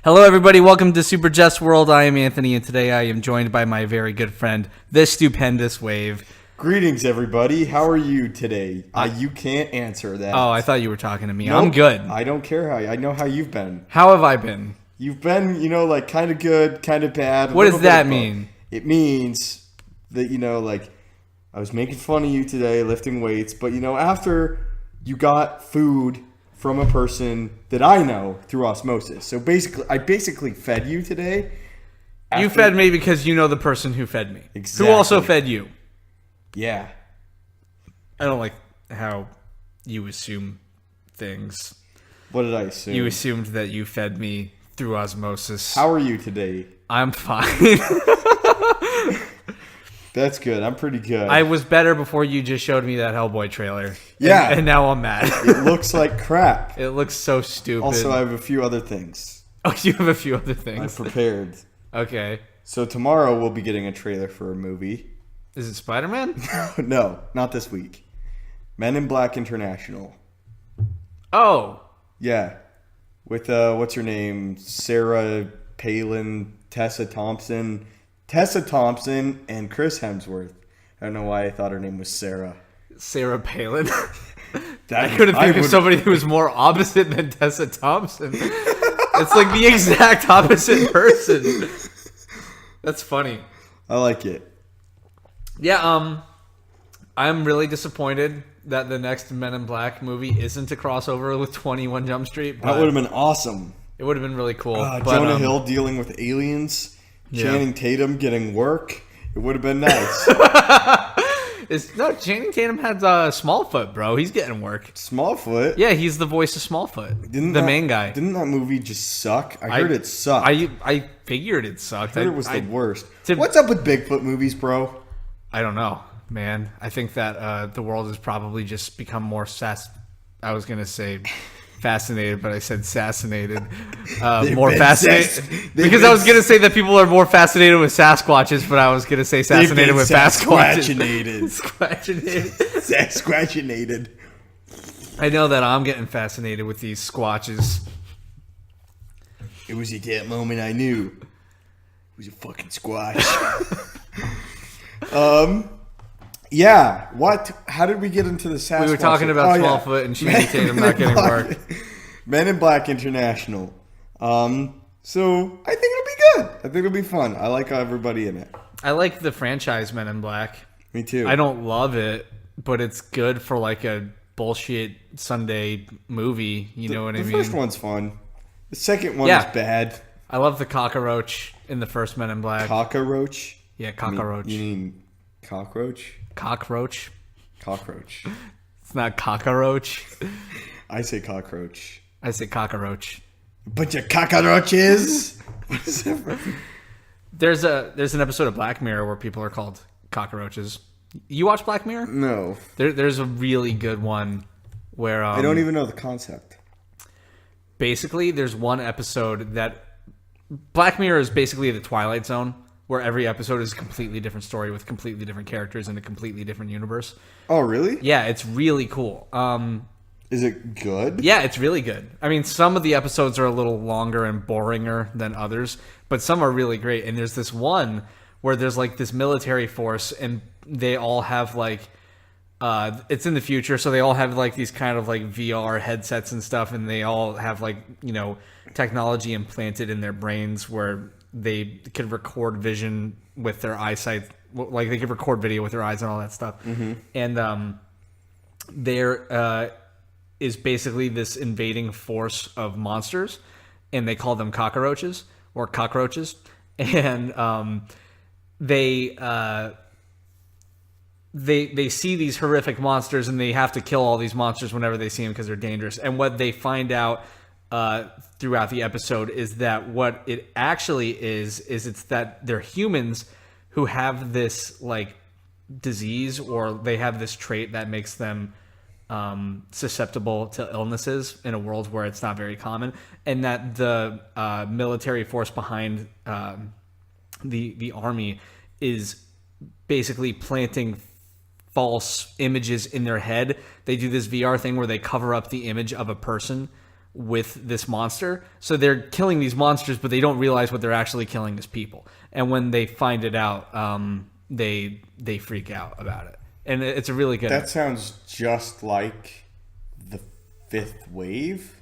Hello, everybody. Welcome to Super Jest World. I am Anthony, and today I am joined by my very good friend, the Stupendous Wave. Greetings, everybody. How are you today? You can't answer that. Oh, I thought you were talking to me. Nope, I'm good. I don't care how. I know how you've been. How have I been? You've been, like kind of good, kind of bad. What does that mean? It means that, I was making fun of you today, lifting weights, but, after you got food from a person that I know through osmosis. So I basically fed you today. You fed me because you know the person who fed me. Exactly. Who also fed you. Yeah. I don't like how you assume things. What did I assume? You assumed that you fed me through osmosis. How are you today? I'm fine. That's good. I'm pretty good. I was better before you just showed me that Hellboy trailer. Yeah. And now I'm mad. It looks like crap. It looks so stupid. Also, I have a few other things. Oh, you have a few other things. I'm prepared. Okay. So tomorrow we'll be getting a trailer for a movie. Is it Spider-Man? No, not this week. Men in Black International. Oh. Yeah. With, what's her name? Sarah Palin, Tessa Thompson, and Chris Hemsworth. I don't know why I thought her name was Sarah. Sarah Palin? I couldn't think of somebody who was more opposite than Tessa Thompson. It's like the exact opposite person. That's funny. I like it. Yeah, I'm really disappointed that the next Men in Black movie isn't a crossover with 21 Jump Street. That would have been awesome. It would have been really cool. Jonah Hill dealing with aliens. Yeah. Channing Tatum getting work. It would have been nice. Channing Tatum had Smallfoot, bro. He's getting work. Smallfoot? Yeah, he's the voice of Smallfoot. Main guy. Didn't that movie just suck? I heard it sucked. I figured it sucked. I heard it was the worst. What's up with Bigfoot movies, bro? I don't know, man. I think that the world has probably just become more I was going to say fascinated, but I said assassinated. More fascinated. Because I was going to say that people are more fascinated with Sasquatches, but I was going to say assassinated with Sasquatches. Sasquatchinated. I know that I'm getting fascinated with these squatches. It was at that moment I knew. It was a fucking squatch. Yeah. What? How did we get into the Sasquatch? We were talking about Smallfoot and Channing Tatum not getting work. Men in Black International. So I think it'll be good. I think it'll be fun. I like everybody in it. I like the franchise Men in Black. Me too. I don't love it, but it's good for like a bullshit Sunday movie. You know what I mean? The first one's fun. The second one is bad. I love the cockroach in the first Men in Black. Cockroach? Yeah, cockroach. You mean cockroach? Cockroach. Cockroach. It's not cockroach. I say cockroach. I say cockroach. Bunch of cockroaches. There's an episode of Black Mirror where people are called cockroaches. You watch Black Mirror? No. There's a really good one where I don't even know the concept. Basically, there's one episode that Black Mirror is basically the Twilight Zone, where every episode is a completely different story with completely different characters in a completely different universe. Oh, really? Yeah, it's really cool. Is it good? Yeah, it's really good. I mean, some of the episodes are a little longer and boringer than others, but some are really great. And there's this one where there's like this military force, and they all have like, it's in the future, so they all have like these kind of like VR headsets and stuff, and they all have like, technology implanted in their brains where they could record vision with their eyesight, like they could record video with their eyes and all that stuff. Mm-hmm. And there is basically this invading force of monsters, and they call them cockroaches. And they see these horrific monsters, and they have to kill all these monsters whenever they see them because they're dangerous. And what they find out throughout the episode is that what it actually is it's that they're humans who have this like disease, or they have this trait that makes them susceptible to illnesses in a world where it's not very common, and that the military force behind the army is basically planting false images in their head. They do this VR thing where they cover up the image of a person with this monster. So they're killing these monsters, but they don't realize what they're actually killing is people. And when they find it out, they freak out about it. And it's a really good... That sounds just like The Fifth Wave.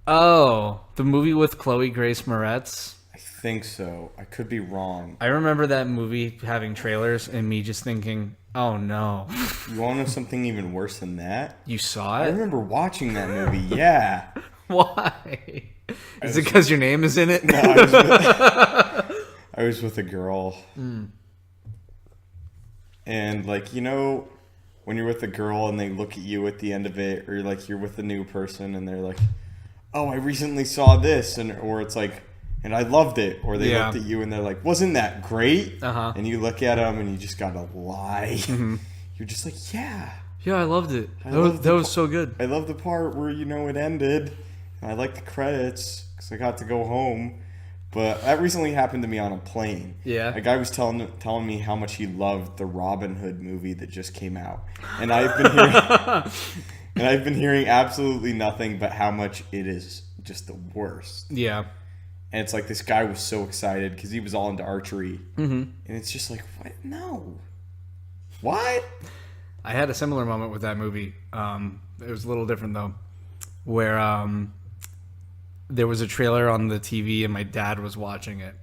Oh, the movie with Chloe Grace Moretz? I think so. I could be wrong. I remember that movie having trailers and me just thinking, oh no. You want to know something even worse than that? You saw I it? remember watching that movie, yeah. Why? Is it because your name is in it? No, I was with a girl. And, like, you know, when you're with a girl and they look at you at the end of it, or, like, you're with a new person and they're like, oh, I recently saw this, or it's like, and I loved it, or they looked at you and they're like, wasn't that great? And you look at them and you just gotta lie. You're just like, yeah. Yeah, I loved it. That was so good. I love the part where, you know, it ended. And I like the credits because I got to go home. But that recently happened to me on a plane. Yeah. A guy was telling me how much he loved the Robin Hood movie that just came out. And I've been hearing absolutely nothing but how much it is just the worst. Yeah. And it's like this guy was so excited because he was all into archery. And it's just like, what? No. What? I had a similar moment with that movie. It was a little different, though, where there was a trailer on the TV and my dad was watching it.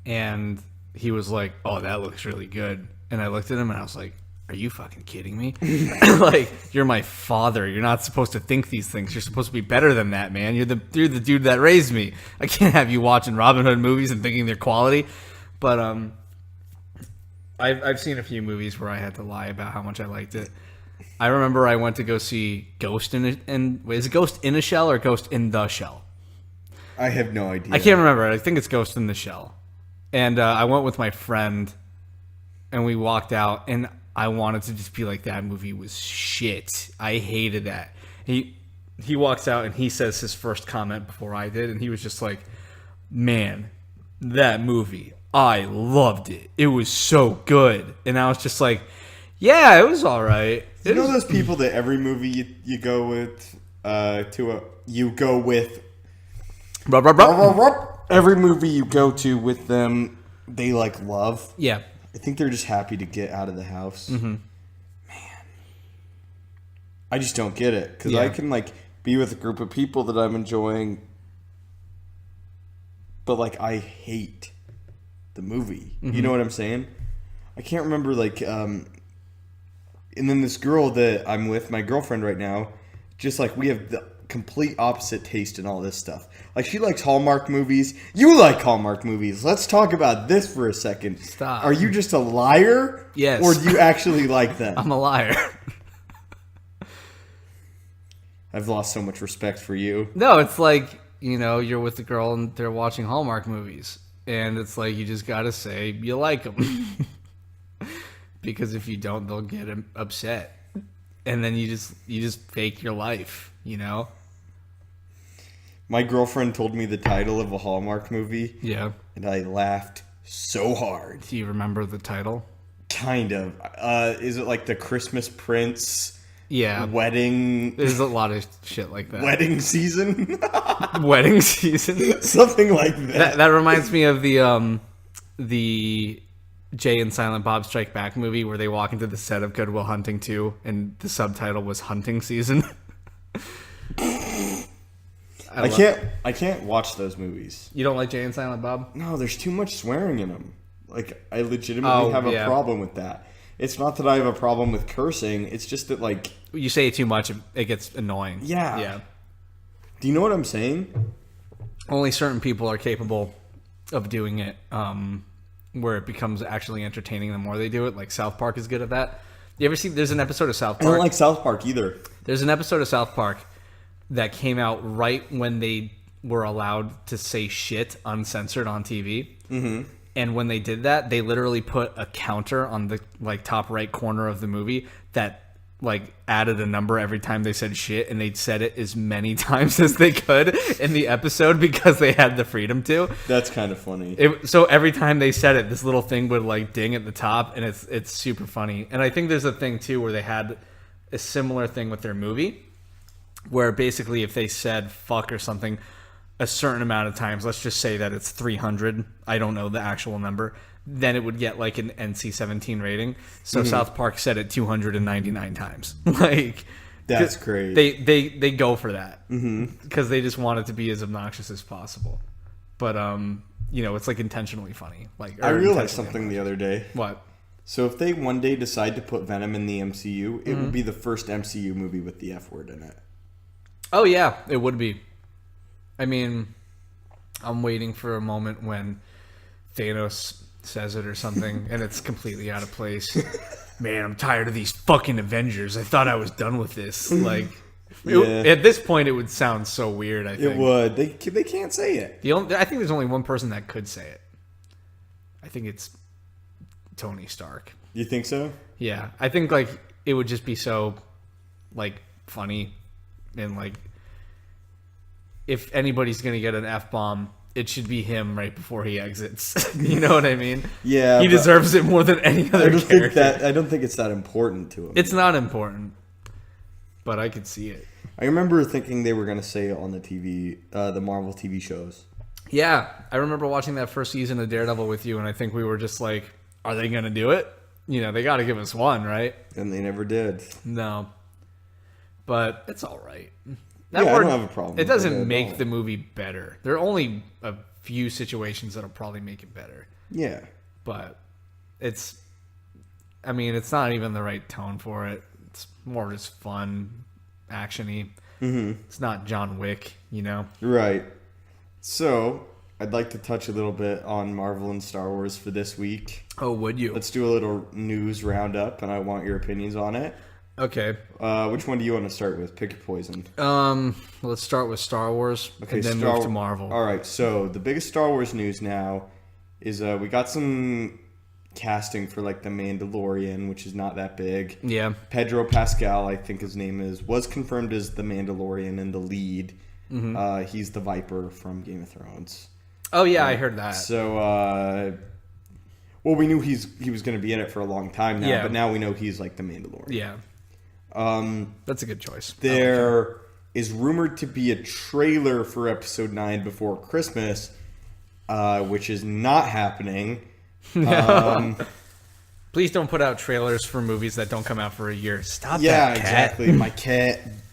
And he was like, oh, that looks really good. And I looked at him and I was like, are you fucking kidding me? Like, you're my father. You're not supposed to think these things. You're supposed to be better than that, man. You're the dude that raised me. I can't have you watching Robin Hood movies and thinking they're quality. But I've seen a few movies where I had to lie about how much I liked it. I remember I went to go see Ghost is it Ghost in a Shell or Ghost in the Shell? I have no idea. I can't remember. I think it's Ghost in the Shell. And I went with my friend, and we walked out, and I wanted to just be like, that movie was shit. I hated that. He walks out, and he says his first comment before I did, and he was just like, man, that movie, I loved it. It was so good. And I was just like, yeah, it was all right. You know those people that every movie you go with, every movie you go to with them, they like love? Yeah. I think they're just happy to get out of the house. Man. I just don't get it. Because I can, like, be with a group of people that I'm enjoying, but, like, I hate the movie. You know what I'm saying? I can't remember, like, and then this girl that I'm with, my girlfriend right now, just, like, we have the complete opposite taste in all this stuff. Like, she likes Hallmark movies. You like Hallmark movies. Let's talk about this for a second. Stop. Are you just a liar? Yes. Or do you actually like them? I'm a liar. I've lost so much respect for you. No, it's like, you know, you're with the girl and they're watching Hallmark movies. And it's like, you just got to say you like them. Because if you don't, they'll get upset. And then you just fake your life, you know? My girlfriend told me the title of a Hallmark movie. Yeah. And I laughed so hard. Do you remember the title? Kind of. Is it like the Christmas Prince? Yeah. Wedding. There's a lot of shit like that. Wedding season? Wedding season? Something like that. That reminds me of the Jay and Silent Bob Strike Back movie where they walk into the set of Good Will Hunting 2 and the subtitle was Hunting Season. I can't watch those movies. You don't like Jay and Silent Bob? No, there's too much swearing in them. Like, I legitimately have a problem with that. It's not that I have a problem with cursing. It's just that, like... You say it too much, it gets annoying. Yeah. Yeah. Do you know what I'm saying? Only certain people are capable of doing it, where it becomes actually entertaining the more they do it. Like, South Park is good at that. You ever see... There's an episode of South Park... I don't like South Park either. There's an episode of South Park that came out right when they were allowed to say shit uncensored on TV. Mm-hmm. And when they did that, they literally put a counter on the like top right corner of the movie that like added a number every time they said shit, and they said it as many times as they could in the episode because they had the freedom to. That's kind of funny. So every time they said it, this little thing would like ding at the top, and it's super funny. And I think there's a thing too where they had a similar thing with their movie. where basically if they said fuck or something a certain amount of times, let's just say that it's 300, I don't know the actual number, then it would get like an NC-17 rating. So South Park said it 299 times. Like, that's great. They go for that because they just want it to be as obnoxious as possible. But it's like intentionally funny. Like, I realized something the other day. What? So if they one day decide to put Venom in the MCU, it would be the first MCU movie with the F word in it. Oh yeah, it would be. I mean, I'm waiting for a moment when Thanos says it or something, and it's completely out of place. Man, I'm tired of these fucking Avengers. I thought I was done with this. Like, at this point, it would sound so weird. I think it would. They can't say it. I think there's only one person that could say it. I think it's Tony Stark. You think so? Yeah, I think like it would just be so like funny, and like if anybody's gonna get an F-bomb, it should be him right before he exits. You know what I mean? Yeah, he deserves it more than any other character. I don't think it's that important to him. It's not important, but I could see it. I remember thinking they were gonna say it on the TV, the Marvel TV shows. Yeah, I remember watching that first season of Daredevil with you, and I think we were just like, "Are they gonna do it? They got to give us one, right?" And they never did. No, but it's all right. I don't have a problem. It doesn't make the movie better. There are only a few situations that'll probably make it better. Yeah. But it's not even the right tone for it. It's more just fun, action-y. It's not John Wick, Right. So, I'd like to touch a little bit on Marvel and Star Wars for this week. Oh, would you? Let's do a little news roundup, and I want your opinions on it. Okay. Which one do you want to start with? Pick your poison. Let's start with Star Wars, and then move to Marvel. All right. So the biggest Star Wars news now is we got some casting for like the Mandalorian, which is not that big. Yeah. Pedro Pascal, I think his name was confirmed as the Mandalorian and the lead. He's the Viper from Game of Thrones. Oh yeah, I heard that. So, we knew he was going to be in it for a long time now, but now we know he's like the Mandalorian. Yeah. That's a good choice. There is rumored to be a trailer for Episode 9 before Christmas, which is not happening. Please don't put out trailers for movies that don't come out for a year. Stop that, Yeah, cat. exactly.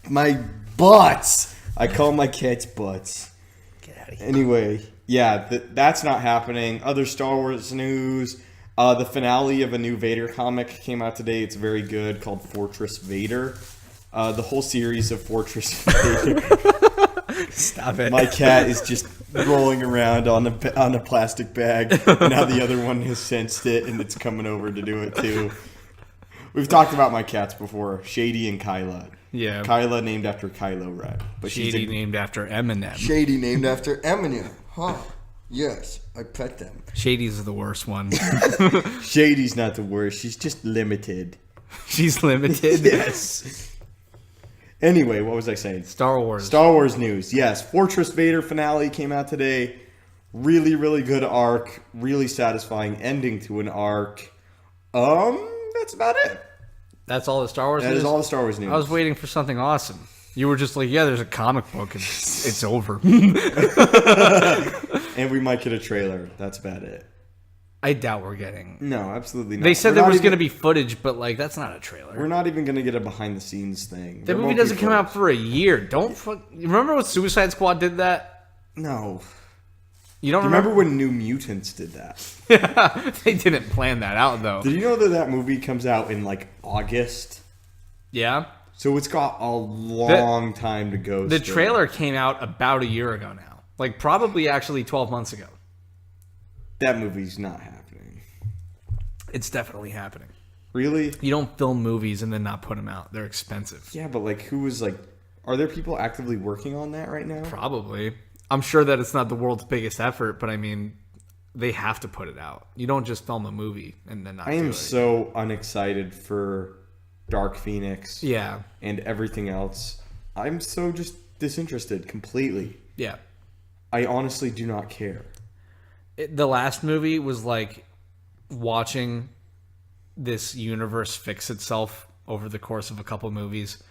My butts. I call my cats butts. Get out of here. Anyway, yeah, that's not happening. Other Star Wars news. The finale of a new Vader comic came out today. It's very good, called Fortress Vader. The whole series of Fortress Vader. Stop it. My cat is just rolling around on a plastic bag. Now the other one has sensed it, and it's coming over to do it too. We've talked about my cats before, Shady and Kyla. Yeah. Kyla named after Kylo Ren. But Shady named after Eminem. Shady named after Eminem. Huh. Yes, I pet them. Shady's the worst one. Shady's not the worst. She's just limited. She's limited? Yes. Anyway, what was I saying? Star Wars. Star Wars news. Yes, Fortress Vader finale came out today. Really, really good arc. Really satisfying ending to an arc. That's about it. That's all the Star Wars news? That is all the Star Wars news. I was waiting for something awesome. You were just like, yeah, there's a comic book and it's over. And we might get a trailer. That's about it. I doubt we're getting. No, absolutely not. They said there was going to be footage, but like that's not a trailer. We're not even going to get a behind the scenes thing. The movie doesn't come out for a year. Don't remember when Suicide Squad did that? No. You don't remember when New Mutants did that? Yeah, they didn't plan that out though. Did you know that movie comes out in like August? Yeah. So it's got a long time to go. The trailer came out about a year ago now. Like probably actually 12 months ago. That movie's not happening. It's definitely happening. Really? You don't film movies and then not put them out. They're expensive. Yeah, but like who is like... Are there people actively working on that right now? Probably. I'm sure that it's not the world's biggest effort, but I mean, they have to put it out. You don't just film a movie and then not do it. I am so unexcited for Dark Phoenix. Yeah. And everything else. I'm so just disinterested completely. Yeah. I honestly do not care. The last movie was like watching this universe fix itself over the course of a couple movies.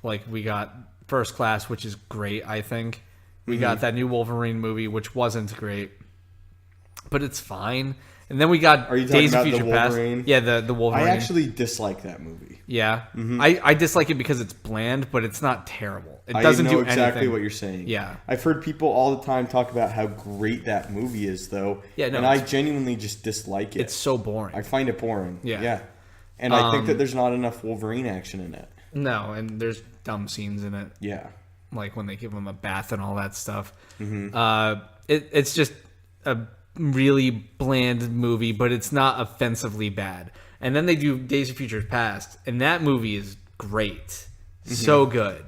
Like we got First Class, which is great, I think. We got that new Wolverine movie, which wasn't great, but it's fine. And then we got Are you talking Days of about Future the Past. Wolverine? Yeah, the Wolverine. I actually dislike that movie. Yeah. I dislike it because it's bland, but it's not terrible. It doesn't I know do exactly anything. what you're saying. Yeah. I've heard people all the time talk about how great that movie is, though. Yeah, no, and I genuinely just dislike it. It's so boring. I find it boring. Yeah. Yeah. And I think that there's not enough Wolverine action in it. No, and there's dumb scenes in it. Yeah. Like when they give him a bath and all that stuff. It's just a really bland movie, but it's not offensively bad. And then they do Days of Future Past, and that movie is great. So good.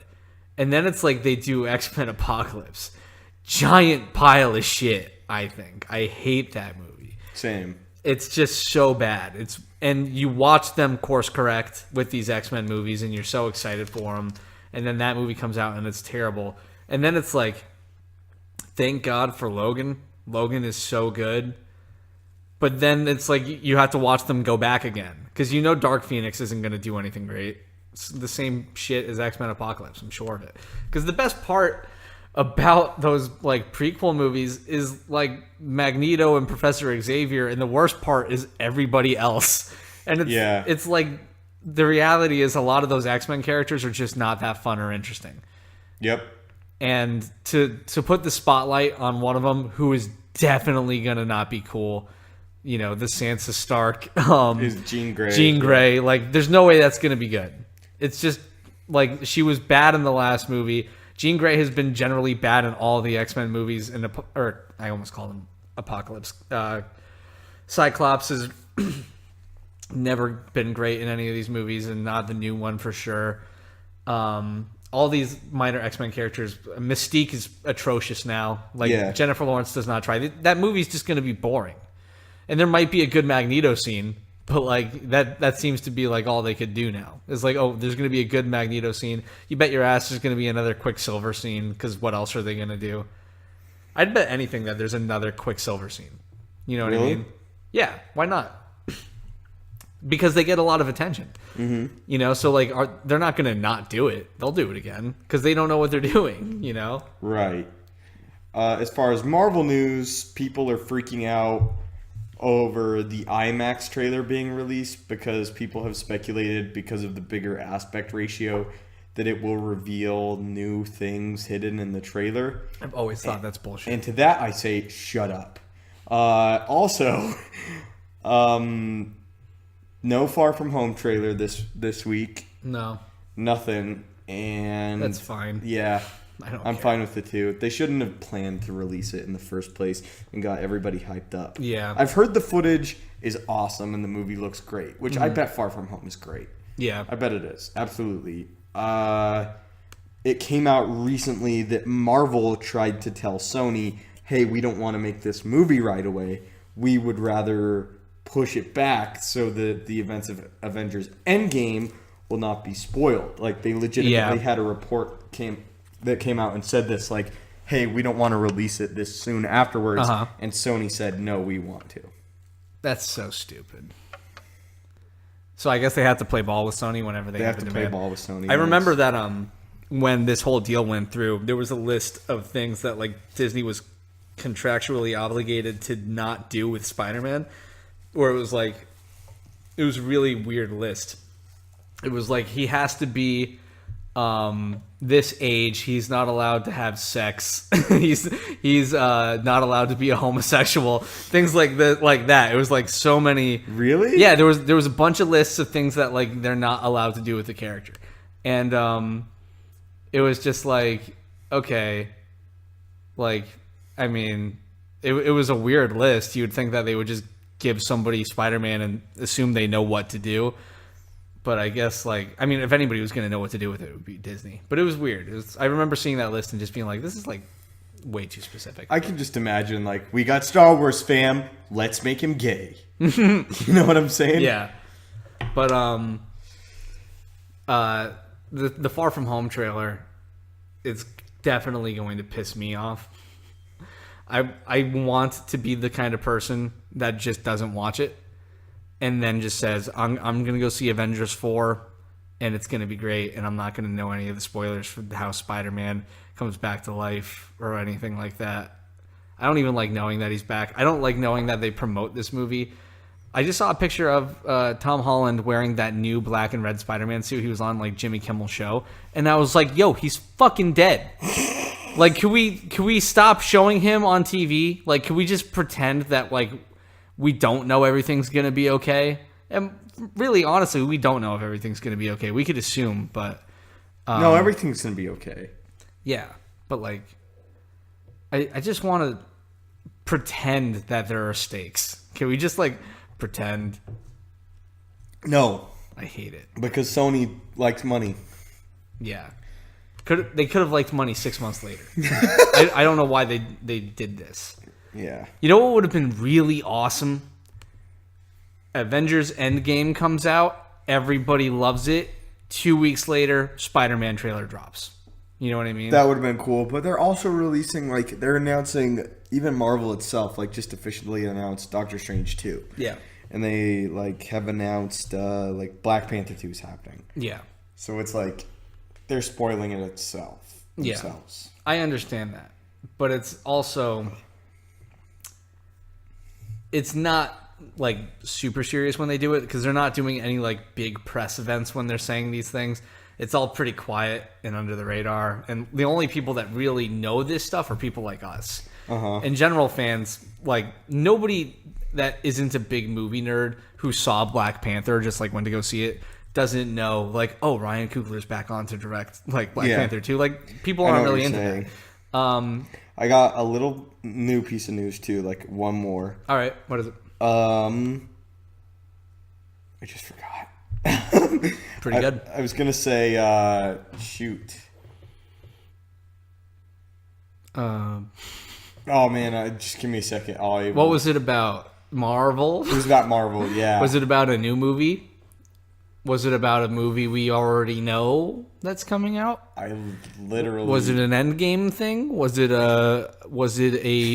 And then it's like they do X-Men Apocalypse. Giant pile of shit, I think. I hate that movie. Same. It's just so bad. And you watch them course correct with these X-Men movies, and you're so excited for them. And then that movie comes out, and it's terrible. And then it's like, thank God for Logan. Logan is so good. But then it's like you have to watch them go back again. Because you know Dark Phoenix isn't going to do anything great. It's the same shit as X-Men Apocalypse, I'm sure of it. Because the best part about those like prequel movies is like Magneto and Professor Xavier, and the worst part is everybody else. And it's like the reality is a lot of those X-Men characters are just not that fun or interesting. Yep. And to put the spotlight on one of them who is definitely gonna not be cool, you know, the Sansa Stark Is Jean Grey. Jean Grey, like there's no way that's gonna be good. It's just like she was bad in the last movie. Jean Grey has been generally bad in all the X-Men movies, or I almost called him Apocalypse. Cyclops has never been great in any of these movies, and not the new one for sure. All these minor X-Men characters, Mystique is atrocious now. Like Jennifer Lawrence does not try. That movie's just going to be boring. And there might be a good Magneto scene, but like that seems to be like all they could do now. It's like, oh, there's going to be a good Magneto scene. You bet your ass there's going to be another Quicksilver scene, because what else are they going to do? I'd bet anything that there's another Quicksilver scene. You know what I mean? Yeah, why not? Because they get a lot of attention. You know, so like they're not going to not do it. They'll do it again because they don't know what they're doing, you know? Right. As far as Marvel news, people are freaking out over the IMAX trailer being released because people have speculated, because of the bigger aspect ratio, that it will reveal new things hidden in the trailer. I've always thought that's bullshit. And to that I say, shut up. Also, no Far From Home trailer this week. No. Nothing. And that's fine. Yeah. I'm care. fine with it too. They shouldn't have planned to release it in the first place and got everybody hyped up. Yeah. I've heard the footage is awesome and the movie looks great, which I bet Far From Home is great. Yeah. I bet it is. Absolutely. It came out recently that Marvel tried to tell Sony, hey, we don't want to make this movie right away. We would rather push it back so that the events of Avengers Endgame will not be spoiled. Like, they legitimately had a report that came out and said this, like, hey, we don't want to release it this soon afterwards. And Sony said, no, we want to. That's so stupid. So I guess they have to play ball with Sony whenever they have to play ball with Sony. I remember that when this whole deal went through, there was a list of things that like Disney was contractually obligated to not do with Spider-Man, or it was a really weird list. It was like he has to be this age, he's not allowed to have sex, he's not allowed to be a homosexual, things like that. It was like so many. Really? Yeah, there was a bunch of lists of things that like they're not allowed to do with the character, and it was just like, okay, like, I mean, it was a weird list. You would think that they would just give somebody Spider-Man and assume they know what to do. But I guess, like, I mean, if anybody was going to know what to do with it, it would be Disney. But it was weird. I remember seeing that list and just being like, this is, like, way too specific. I can just imagine, like, we got Star Wars, fam. Let's make him gay. You know what I'm saying? Yeah. But, the Far From Home trailer is definitely going to piss me off. I want to be the kind of person that just doesn't watch it and then just says, I'm going to go see Avengers 4 and it's going to be great, and I'm not going to know any of the spoilers for how Spider-Man comes back to life or anything like that. I don't even like knowing that he's back. I don't like knowing that they promote this movie. I just saw a picture of Tom Holland wearing that new black and red Spider-Man suit he was on, like, Jimmy Kimmel's show, and I was like, yo, he's fucking dead. Like, can we stop showing him on TV? Like, can we just pretend that, like, we don't know everything's going to be okay? And really, honestly, we don't know if everything's going to be okay. We could assume, but... no, everything's going to be okay. Yeah, but, like, I just want to pretend that there are stakes. Can we just, like, pretend? No. I hate it. Because Sony likes money. Yeah. They could have liked money 6 months later. I don't know why they did this. Yeah. You know what would have been really awesome? Avengers Endgame comes out. Everybody loves it. 2 weeks later, Spider-Man trailer drops. You know what I mean? That would have been cool. But they're also releasing, like, they're announcing, even Marvel itself, like, just officially announced Doctor Strange 2. Yeah. And they, like, have announced, like, Black Panther 2 is happening. Yeah. So it's like they're spoiling it themselves. Yeah. I understand that. But it's also... It's not, like, super serious when they do it, because they're not doing any, like, big press events when they're saying these things. It's all pretty quiet and under the radar. And the only people that really know this stuff are people like us. Uh-huh. And general fans, like, nobody that isn't a big movie nerd who saw Black Panther, just, like, went to go see it, doesn't know, like, oh, Ryan Coogler's back on to direct, like, Black Panther 2. Like, people aren't really into that. I got a little new piece of news, too, like, one more. All right. What is it? I just forgot. Pretty good. I was going to say, shoot. Oh, man, just give me a second. What was it about? Marvel? It was about Marvel, yeah. Was it about a new movie? Was it about a movie we already know that's coming out? I literally... Was it an Endgame thing? Was it a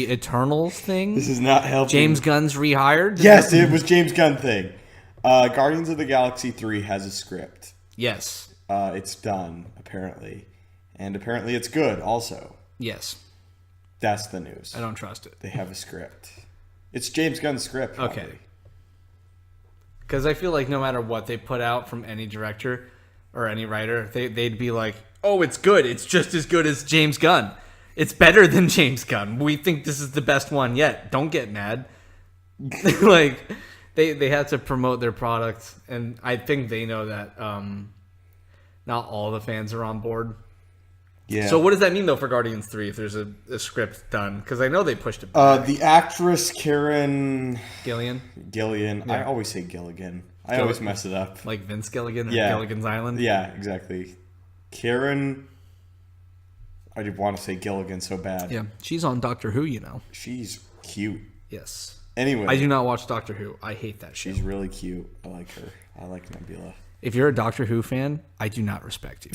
Eternals thing? This is not helping. James Gunn's rehired? Yes, it was James Gunn thing. Guardians of the Galaxy 3 has a script. Yes. It's done, apparently. And apparently it's good, also. Yes. That's the news. I don't trust it. They have a script. It's James Gunn's script, probably. Okay. Because I feel like no matter what they put out from any director or any writer, they'd be like, oh, it's good. It's just as good as James Gunn. It's better than James Gunn. We think this is the best one yet. Don't get mad. Like, they have to promote their product, and I think they know that not all the fans are on board. Yeah. So what does that mean, though, for Guardians 3 if there's a script done? Because I know they pushed it back. The actress Karen... Gillian? Gillian. Yeah. I always say Gilligan. I always mess it up. Like Vince Gilligan or Yeah. Gilligan's Island? Yeah, exactly. Karen... I did want to say Gilligan so bad. Yeah. She's on Doctor Who, you know. She's cute. Yes. Anyway. I do not watch Doctor Who. I hate that shit. She's really cute. I like her. I like Nebula. If you're a Doctor Who fan, I do not respect you.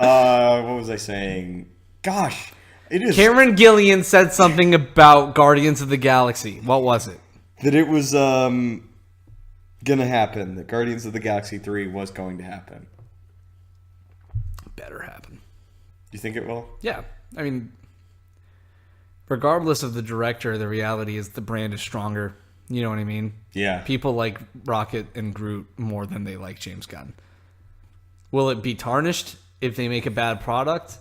What was I saying? Gosh, it is... Cameron Gillian said something about Guardians of the Galaxy. What was it? That it was gonna happen. That Guardians of the Galaxy 3 was going to happen. Better happen. Do you think it will? Yeah. I mean, regardless of the director, the reality is the brand is stronger. You know what I mean? Yeah. People like Rocket and Groot more than they like James Gunn. Will it be tarnished if they make a bad product?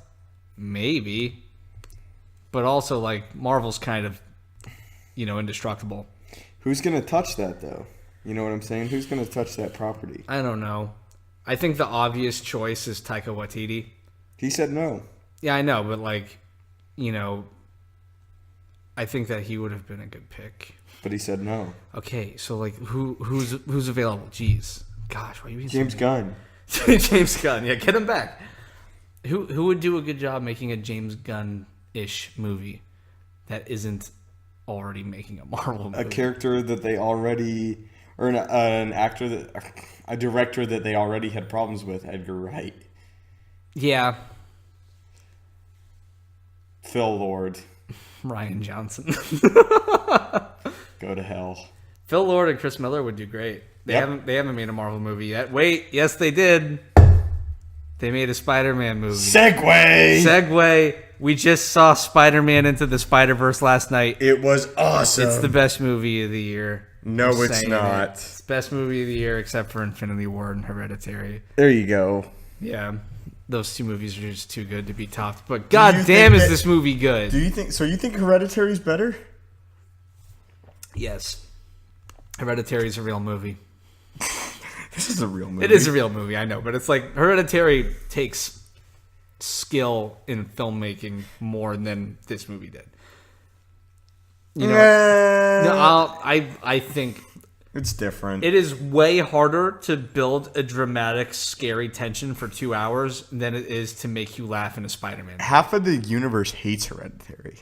Maybe. But also, like, Marvel's kind of, indestructible. Who's going to touch that, though? You know what I'm saying? Who's going to touch that property? I don't know. I think the obvious choice is Taika Waititi. He said no. Yeah, I know, but, like, I think that he would have been a good pick. But he said no. Okay, so, like, who's available? Jeez. Gosh, why are you being James Gunn. James Gunn. Yeah, get him back. Who would do a good job making a James Gunn-ish movie that isn't already making a Marvel movie? A character that they already... Or an actor that... A director that they already had problems with, Edgar Wright. Yeah. Phil Lord. Ryan Johnson. Go to hell. Phil Lord and Chris Miller would do great. They Yep. haven't made a Marvel movie yet. Wait, yes they did. They made a Spider-Man movie. Segue. We just saw Spider-Man Into the Spider-Verse last night. It was awesome. It's the best movie of the year. No, I'm it's saying not. It's the best movie of the year except for Infinity War and Hereditary. There you go. Yeah, those two movies are just too good to be topped. But you god damn, think is that- this movie good? Do you think so? You think Hereditary is better? Yes. Hereditary is a real movie. This is a real movie. It is a real movie, I know, but it's like Hereditary takes skill in filmmaking more than this movie did. You know, no, I think it's different. it is way harder to build a dramatic, scary tension for 2 hours than it is to make you laugh in a Spider-Man. Half of the universe hates Hereditary.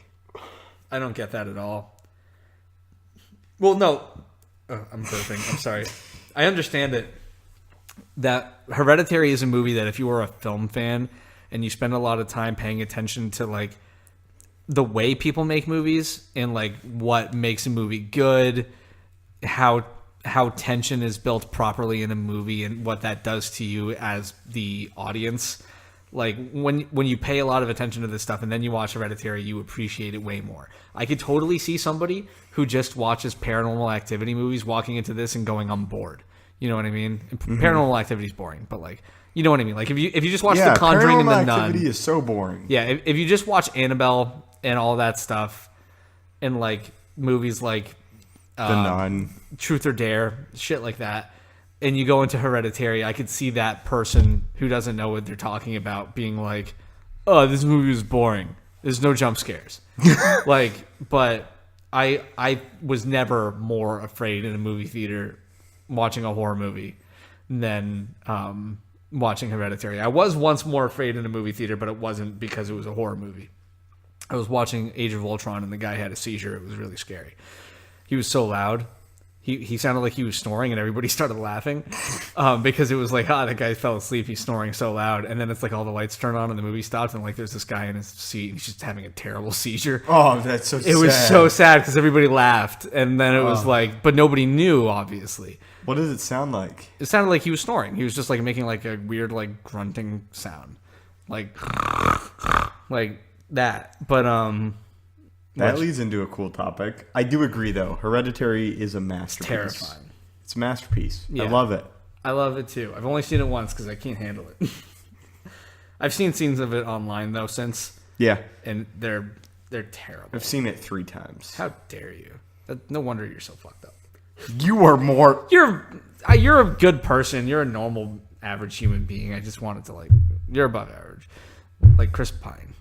I don't get that at all. Well, no. Oh, I'm burping. I'm sorry. I understand it. That Hereditary is a movie that if you were a film fan and you spend a lot of time paying attention to like the way people make movies and like what makes a movie good, how tension is built properly in a movie and what that does to you as the audience. Like when you pay a lot of attention to this stuff and then you watch Hereditary, you appreciate it way more. I could totally see somebody who just watches Paranormal Activity movies walking into this and going, I'm bored. You know what I mean? Paranormal Activity is boring, but like, you know what I mean? Like if you just watch The Conjuring and The Paranormal Nun. Activity is so boring. Yeah, if you just watch Annabelle and all that stuff and like movies like The Nun. Truth or Dare, shit like that, and you go into Hereditary, I could see that person who doesn't know what they're talking about being like, oh, this movie was boring. There's no jump scares. Like, but I was never more afraid in a movie theater watching a horror movie than watching Hereditary. I was once more afraid in a movie theater, but it wasn't because it was a horror movie. I was watching Age of Ultron and the guy had a seizure. It was really scary. He was so loud. He sounded like he was snoring and everybody started laughing because it was like, that guy fell asleep. He's snoring so loud. And then it's like all the lights turn on and the movie stops and like there's this guy in his seat and he's just having a terrible seizure. Oh, that's so sad. It was so sad because everybody laughed. And then it was like, but nobody knew, obviously. What does it sound like? It sounded like he was snoring. He was just like making like a weird like grunting sound. Like that. But that leads into a cool topic. I do agree, though. Hereditary is a masterpiece. Terrifying. It's a masterpiece. Yeah. I love it. I love it too. I've only seen it once because I can't handle it. I've seen scenes of it online though since, Yeah. and they're terrible. I've seen it 3 times. How dare you? No wonder you're so fucked up. You are more... You're a good person. You're a normal, average human being. I just wanted to like, you're above average, like Chris Pine.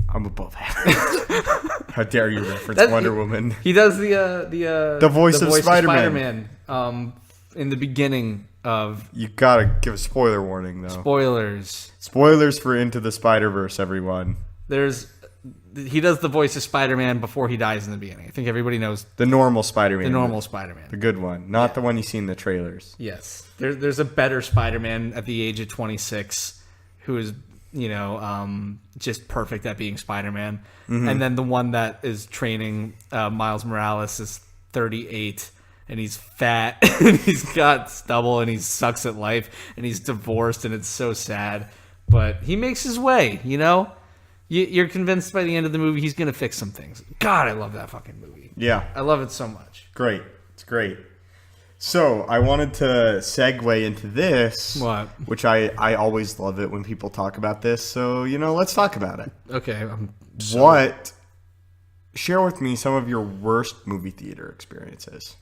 I'm above average. How dare you reference Wonder Woman? He does the voice of Spider-Man. In the beginning of You gotta give a spoiler warning, though. spoilers. Spoilers for Into the Spider-Verse, everyone. He does the voice of Spider-Man before he dies in the beginning. I think everybody knows The normal Spider-Man. the normal Spider-Man. The good one. Not the one you see in the trailers. Yes, there's a better Spider-Man at the age of 26 who is, just perfect at being Spider-Man. And then the one that is training Miles Morales is 38 and he's fat and he's got stubble and he sucks at life and he's divorced and it's so sad. But he makes his way, You're convinced by the end of the movie he's going to fix some things. God, I love that fucking movie. Yeah. I love it so much. Great. It's great. So, I wanted to segue into this. What? Which I always love it when people talk about this. So, let's talk about it. Okay. Share with me some of your worst movie theater experiences.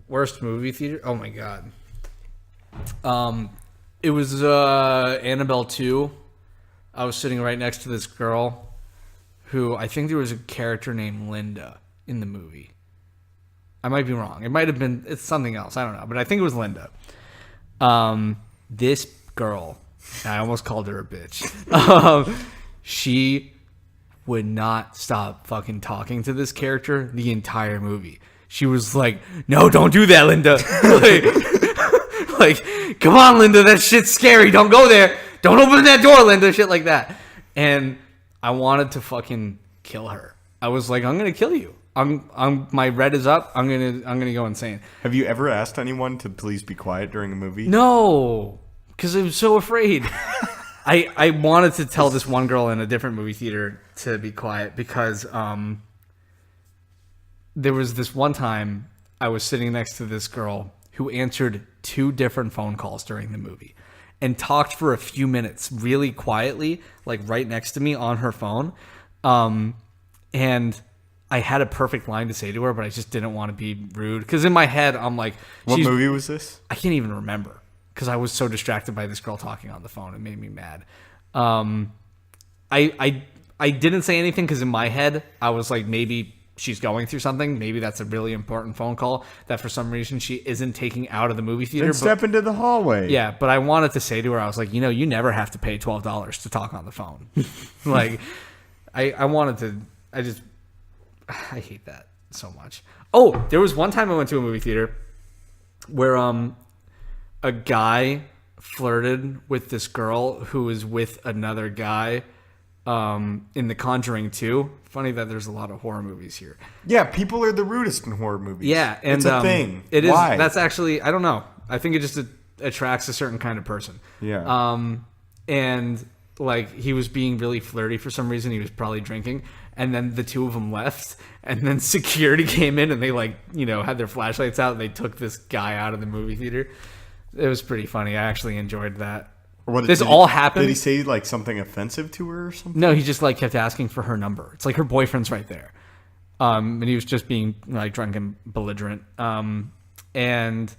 Worst movie theater? Oh my God. It was Annabelle 2. I was sitting right next to this girl who I think there was a character named Linda in the movie. I might be wrong. It might have been, it's something else. I don't know. But I think it was Linda. This girl, I almost called her a bitch. She would not stop fucking talking to this character the entire movie. She was like, no, don't do that, Linda. like, come on, Linda, that shit's scary. Don't go there. Don't open that door, Linda. Shit like that. And I wanted to fucking kill her. I was like, I'm gonna kill you. My red is up. I'm gonna go insane. Have you ever asked anyone to please be quiet during a movie? No, because I was so afraid. I wanted to tell this one girl in a different movie theater to be quiet because there was this one time I was sitting next to this girl who answered 2 different phone calls during the movie and talked for a few minutes really quietly, like right next to me on her phone. And I had a perfect line to say to her, but I just didn't want to be rude. Because in my head, I'm like... What movie was this? I can't even remember because I was so distracted by this girl talking on the phone. It made me mad. I didn't say anything because in my head, I was like, maybe she's going through something. Maybe that's a really important phone call that for some reason she isn't taking out of the movie theater. Then step into the hallway. Yeah, but I wanted to say to her, I was like, you never have to pay $12 to talk on the phone. Like, I wanted to... I hate that so much. Oh, there was one time I went to a movie theater where a guy flirted with this girl who was with another guy in The Conjuring 2. Funny that there's a lot of horror movies here. Yeah, people are the rudest in horror movies. Yeah, and it's a thing. It is. Why? That's actually, I don't know. I think it just attracts a certain kind of person. Yeah. And like he was being really flirty for some reason. He was probably drinking. And then the 2 of them left, and then security came in, and they had their flashlights out, and they took this guy out of the movie theater. It was pretty funny. I actually enjoyed that. This all happened. Did he say like something offensive to her or something? No, he just like kept asking for her number. It's like her boyfriend's right there, and he was just being like drunk and belligerent. And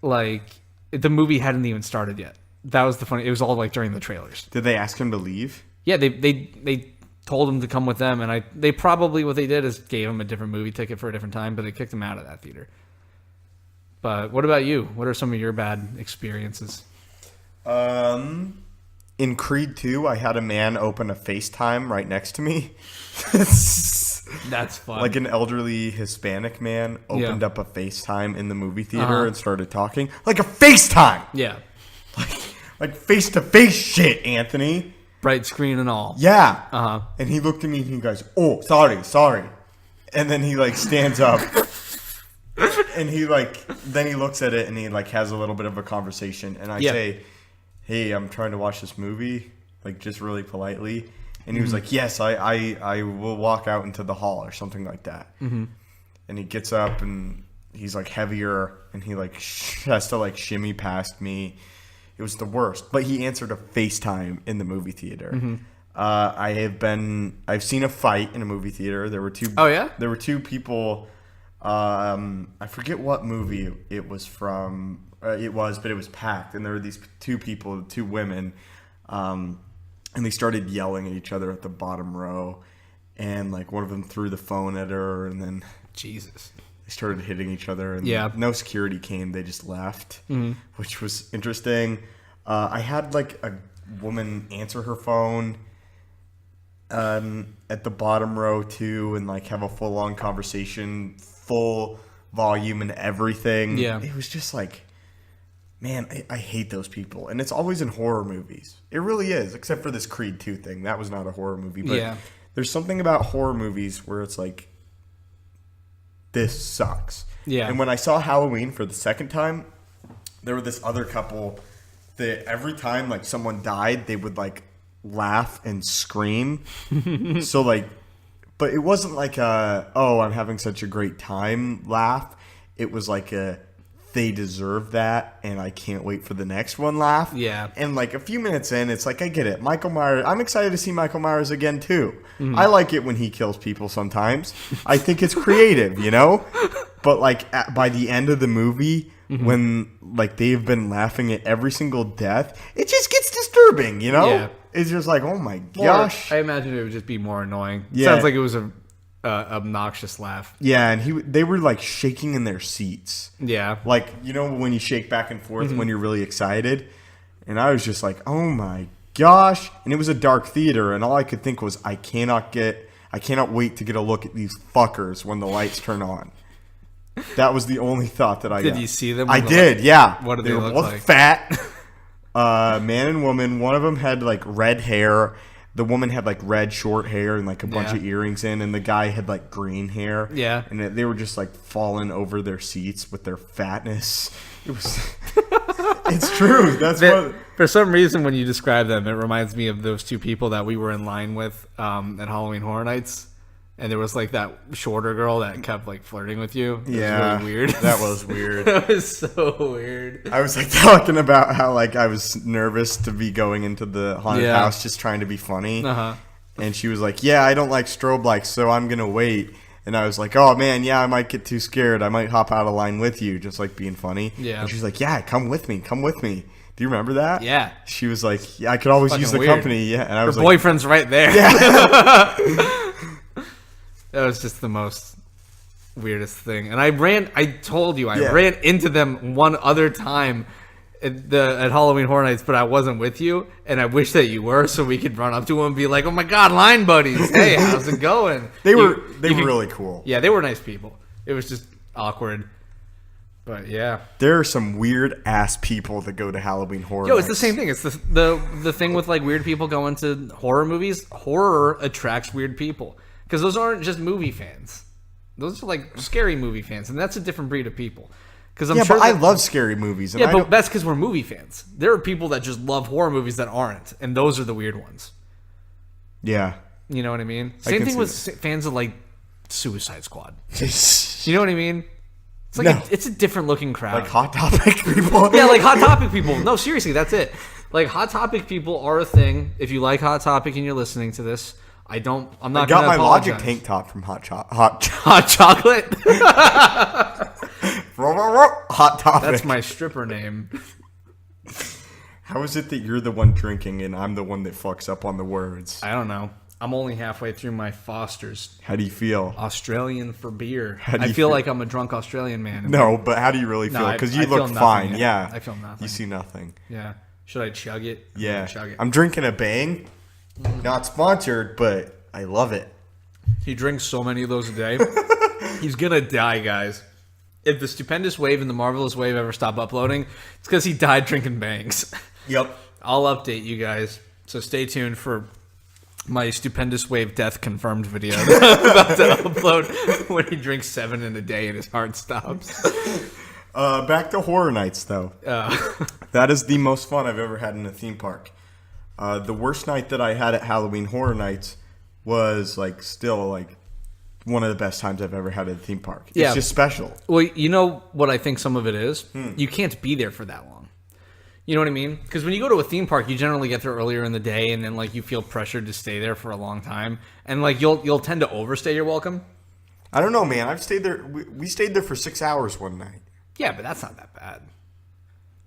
like the movie hadn't even started yet. That was the funny. It was all like during the trailers. Did they ask him to leave? Yeah, they told him to come with them, and they probably what they did is gave him a different movie ticket for a different time, but they kicked him out of that theater. But what about you? What are some of your bad experiences? In Creed 2, I had a man open a FaceTime right next to me. That's fun. Like an elderly Hispanic man opened up a FaceTime in the movie theater and started talking. Like a FaceTime! Yeah. Like face-to-face shit, Anthony. Bright screen and all. Yeah. And he looked at me and he goes, "Oh, sorry." And then he like stands up. And he then he looks at it and he like has a little bit of a conversation. And I say, "Hey, I'm trying to watch this movie," like just really politely. And he was like, "Yes, I will walk out into the hall," or something like that. Mm-hmm. And he gets up and he's like heavier and he like has to like shimmy past me. It was the worst. But he answered a FaceTime in the movie theater. Mm-hmm. I've seen a fight in a movie theater. There were 2. Oh yeah. There were 2 people. I forget what movie it was from. But it was packed, and there were these 2 people, 2 women, and they started yelling at each other at the bottom row, and like one of them threw the phone at her, and then Jesus. They started hitting each other, and no security came. They just left, which was interesting. I had like a woman answer her phone at the bottom row too, and like have a full-on conversation, full volume and everything. Yeah, it was just like, man, I hate those people, and it's always in horror movies. It really is, except for this Creed 2 thing. That was not a horror movie, but there's something about horror movies where it's like, this sucks. Yeah. And when I saw Halloween for the second time, there were this other couple that every time like someone died, they would like laugh and scream. So like, but it wasn't like oh, I'm having such a great time laugh. It was like they deserve that, and I can't wait for the next one laugh. Yeah. And like a few minutes in, it's like, I get it. Michael Myers, I'm excited to see Michael Myers again too. Mm-hmm. I like it when he kills people sometimes. I think it's creative, you know? But like by the end of the movie, when like they've been laughing at every single death, it just gets disturbing, you know? Yeah. It's just like, oh my gosh. I imagine it would just be more annoying. Yeah. Sounds like it was a obnoxious laugh. Yeah, and they were like shaking in their seats. Yeah. Like, you know when you shake back and forth when you're really excited? And I was just like, oh my gosh. And it was a dark theater, and all I could think was, I cannot wait to get a look at these fuckers when the lights turn on. That was the only thought that I got. Did you see them? I did, yeah. What did they look both like? Fat, man and woman. One of them had like red hair. the woman had like red short hair and like a bunch Yeah. of earrings in, and the guy had like green hair. Yeah. And they were just like falling over their seats with their fatness. It was. It's true. That's what. For some reason, when you describe them, it reminds me of those two people that we were in line with at Halloween Horror Nights. And there was like that shorter girl that kept like flirting with you. It was really weird. That was weird. That was so weird. I was like talking about how like I was nervous to be going into the haunted house just trying to be funny. Uh-huh. And she was like, yeah, I don't like strobe lights, so I'm going to wait. And I was like, oh man, yeah, I might get too scared. I might hop out of line with you, just like being funny. Yeah. And she's like, yeah, come with me. Come with me. Do you remember that? Yeah. She was like, yeah, I could always use the weird. company. Yeah. And I was Her like, boyfriend's right there. yeah. That was just the most weirdest thing. And I told you, I Yeah. ran into them one other time at Halloween Horror Nights, but I wasn't with you. And I wish that you were, so we could run up to them and be like, oh my God, line buddies. Hey, how's it going? They were really cool. Yeah, they were nice people. It was just awkward. But yeah. There are some weird ass people that go to Halloween Horror Yo, it's the Nights. same thing. It's the thing with like weird people going to horror movies. Horror attracts weird people. Because those aren't just movie fans. Those are like scary movie fans. And that's a different breed of people. Because I'm sure but I love scary movies. And yeah, I but don't- that's because we're movie fans. There are people that just love horror movies that aren't. And those are the weird ones. yeah. You know what I mean? I Same can thing see with fans of like Suicide Squad. You know what I mean? It's like No. it's a different looking crowd. Like Hot Topic people. Yeah, like Hot Topic people. No, seriously, that's it. Like Hot Topic people are a thing. If you like Hot Topic and you're listening to this, I'm not I going got to my apologize. Logic tank top from Hot Hot Chocolate? Topic. That's my stripper name. How is it that you're the one drinking and I'm the one that fucks up on the words? I don't know. I'm only halfway through my Foster's. How do you feel? Australian for beer. How do I you feel feel? like I'm a drunk Australian man. No, but how do you really No, feel? I- Because I you feel look nothing fine. yet. Yeah. I feel nothing. You see nothing. Yeah. Should I chug it? I'm Yeah. gonna chug it. I'm drinking a Bang. Not sponsored, but I love it. He drinks so many of those a day. He's gonna die, guys. If the Stupendous Wave and the Marvelous Wave ever stop uploading, it's because he died drinking bangs. Yep. I'll update you guys. So stay tuned for my Stupendous Wave death confirmed video that I'm about to upload when he drinks 7 in a day and his heart stops. Back to Horror Nights, though. That is the most fun I've ever had in a theme park. The worst night that I had at Halloween Horror Nights was still one of the best times I've ever had at a theme park. Yeah. It's just special. Well, you know what I think some of it is? You can't be there for that long. You know what I mean? Because when you go to a theme park, you generally get there earlier in the day, and then you feel pressured to stay there for a long time, and you'll tend to overstay your welcome. I don't know, man. I've stayed there. We stayed there for 6 hours one night. Yeah, but that's not that bad.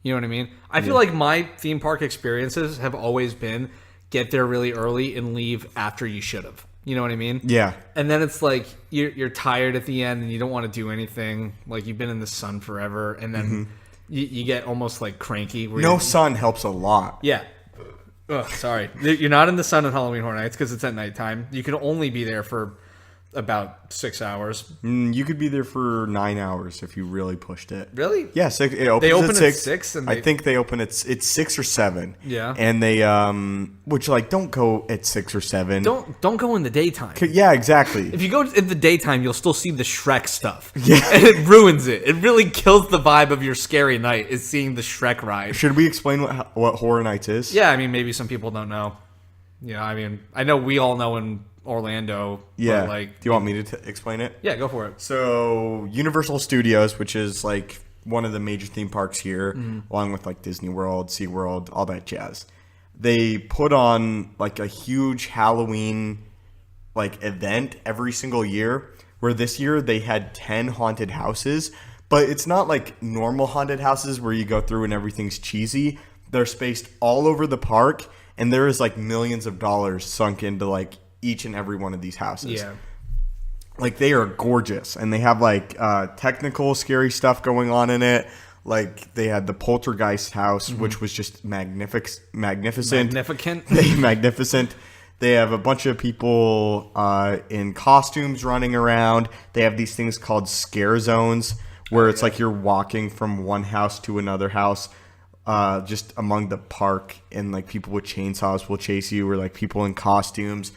You know what I mean? I feel like my theme park experiences have always been get there really early and leave after you should have. You know what I mean? Yeah. And then it's like you're tired at the end and you don't want to do anything. Like you've been in the sun forever, and then you get almost cranky. Where No sun helps a lot. Yeah. Ugh, sorry. You're not in the sun at Halloween Horror Nights because it's at nighttime. You can only be there for about 6 hours. You could be there for 9 hours if you really pushed it. Really? Yeah, it opens They open at at 6. 6 and I think they open at 6 or 7. Yeah. And they which don't go at 6 or 7. Don't go in the daytime. Yeah, exactly. If you go in the daytime, you'll still see the Shrek stuff. Yeah. And it ruins it. It really kills the vibe of your scary night, is seeing the Shrek ride. Should we explain what Horror Nights is? Yeah, I mean, maybe some people don't know. Yeah, I mean, I know we all know in Orlando. Yeah. But Do you want me to explain it? yeah, go for it. So Universal Studios, which is one of the major theme parks here, along with Disney World, SeaWorld, all that jazz. They put on a huge Halloween event every single year, where this year they had 10 haunted houses, but it's not normal haunted houses where you go through and everything's cheesy. They're spaced all over the park, and there is millions of dollars sunk into each and every one of these houses. Yeah. They are gorgeous, and they have technical scary stuff going on in it. They had the Poltergeist house, which was just magnificent. Magnificent. Magnificent. They have a bunch of people in costumes running around. They have these things called scare zones, where it's you're walking from one house to another house. just among the park, and like people with chainsaws will chase you, or like people in costumes.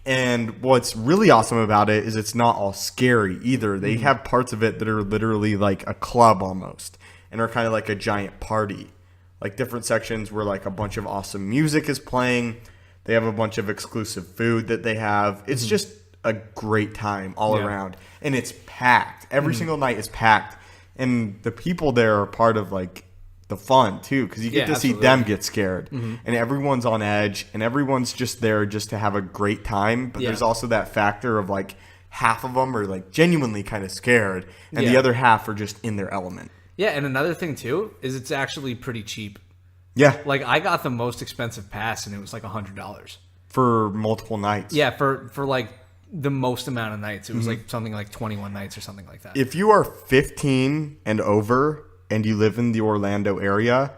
And what's really awesome about it is it's not all scary either. They have parts of it that are literally like a club almost, and are kind of like a giant party. Like different sections where like a bunch of awesome music is playing. They have a bunch of exclusive food that they have. It's just a great time all around. And it's packed. Every single night is packed. And the people there are part of like the fun too, because you get to see them get scared, and everyone's on edge, and everyone's just there just to have a great time. But there's also that factor of like half of them are like genuinely kind of scared, and the other half are just in their element. Yeah, and another thing too is it's actually pretty cheap. Yeah, Like I got the most expensive pass, and it was like $100 for multiple nights. Yeah, for like the most amount of nights. It was like something like 21 nights or something like that. If you are 15 and over and you live in the Orlando area,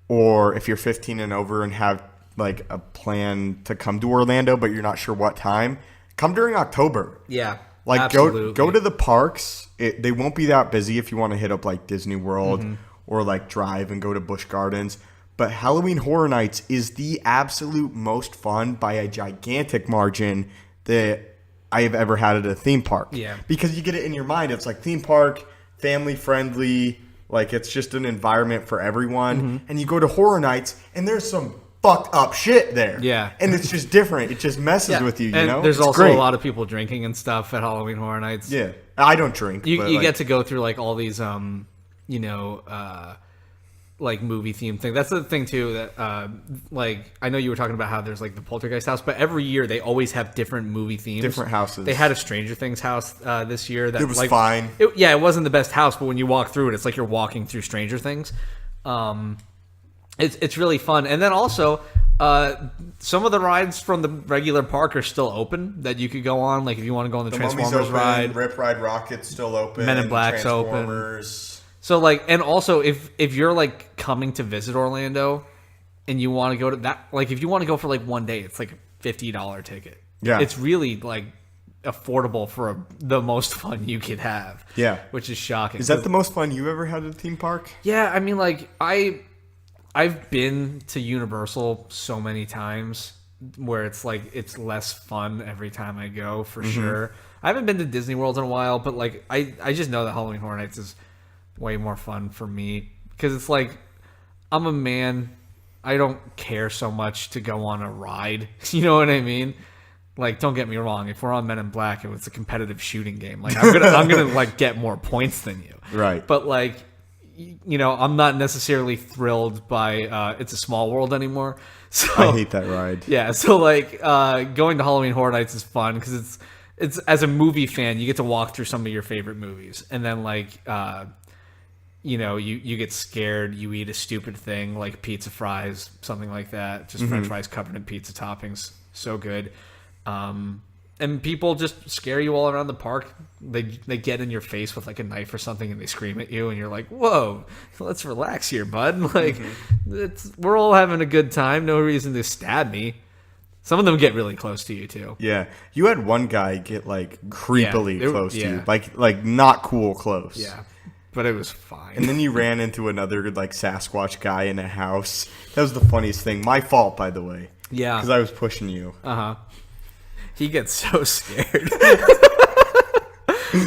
or if you're 15 and over and have like a plan to come to Orlando but you're not sure what time, come during October. Yeah. Like absolutely. go to the parks. They won't be that busy if you want to hit up like Disney World or like drive and go to Busch Gardens. But Halloween Horror Nights is the absolute most fun by a gigantic margin that I have ever had at a theme park. Yeah. Because you get it in your mind. It's like theme park, family friendly. Like, it's just an environment for everyone. And you go to Horror Nights, and there's some fucked up shit there. Yeah. And it's just different. It just messes with you, and know? there's It's also great. a lot of people drinking and stuff at Halloween Horror Nights. Yeah. I don't drink. You but, you like, get to go through, like, all these, like, movie-themed thing. That's the thing, too, that, like, I know you were talking about how there's, like, the Poltergeist house, but every year they always have different movie themes. Different houses. They had a Stranger Things house this year. That It was like, fine. It wasn't the best house, but when you walk through it, it's like you're walking through Stranger Things. It's really fun. And then also, some of the rides from the regular park are still open that you could go on. Like, if you want to go on the Mummy's Transformers open, ride. Rip Ride Rocket's still open. Men in Black's open. Transformers. So, like, and also, if you're, like, coming to visit Orlando and you want to go to that, like, if you want to go for, like, one day, it's, like, a $50 ticket. Yeah. It's really, like, affordable for the most fun you could have. Yeah. Which is shocking. Is that the most fun you ever had at a theme park? Yeah, I mean, like, I've been to Universal so many times where it's, like, it's less fun every time I go, for sure. I haven't been to Disney World in a while, but, like, I just know that Halloween Horror Nights is way more fun for me because it's like I'm a man. I don't care so much to go on a ride. You know what I mean? Like, don't get me wrong. If we're on Men in Black and it's a competitive shooting game, like I'm gonna like get more points than you. Right. But like, you know, I'm not necessarily thrilled by It's a Small World anymore. So I hate that ride. Yeah. So like, going to Halloween Horror Nights is fun because it's as a movie fan, you get to walk through some of your favorite movies, and then like. You know, you get scared, you eat a stupid thing like pizza fries, something like that. Just french fries covered in pizza toppings. So good. And people just scare you all around the park. They get in your face with like a knife or something and they scream at you and you're like, whoa, let's relax here, bud. Like, we're all having a good time. No reason to stab me. Some of them get really close to you too. Yeah. You had one guy get like creepily close to you. Yeah. Like not cool close. Yeah. But it was fine. And then you ran into another like Sasquatch guy in a house. That was the funniest thing. My fault, by the way. Yeah. Because I was pushing you. He gets so scared.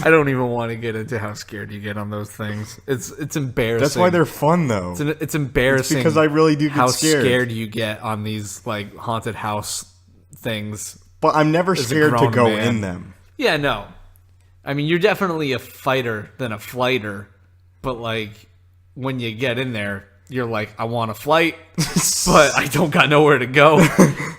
I don't even want to get into how scared you get on those things. It's embarrassing. That's why they're fun, though. It's embarrassing. It's because I really do get how scared. you get on these like haunted house things. But I'm never scared to grown go man. in them. Yeah, no. I mean, you're definitely a fighter than a flighter. But like when you get in there, you're like, I want to flight, but I don't got nowhere to go.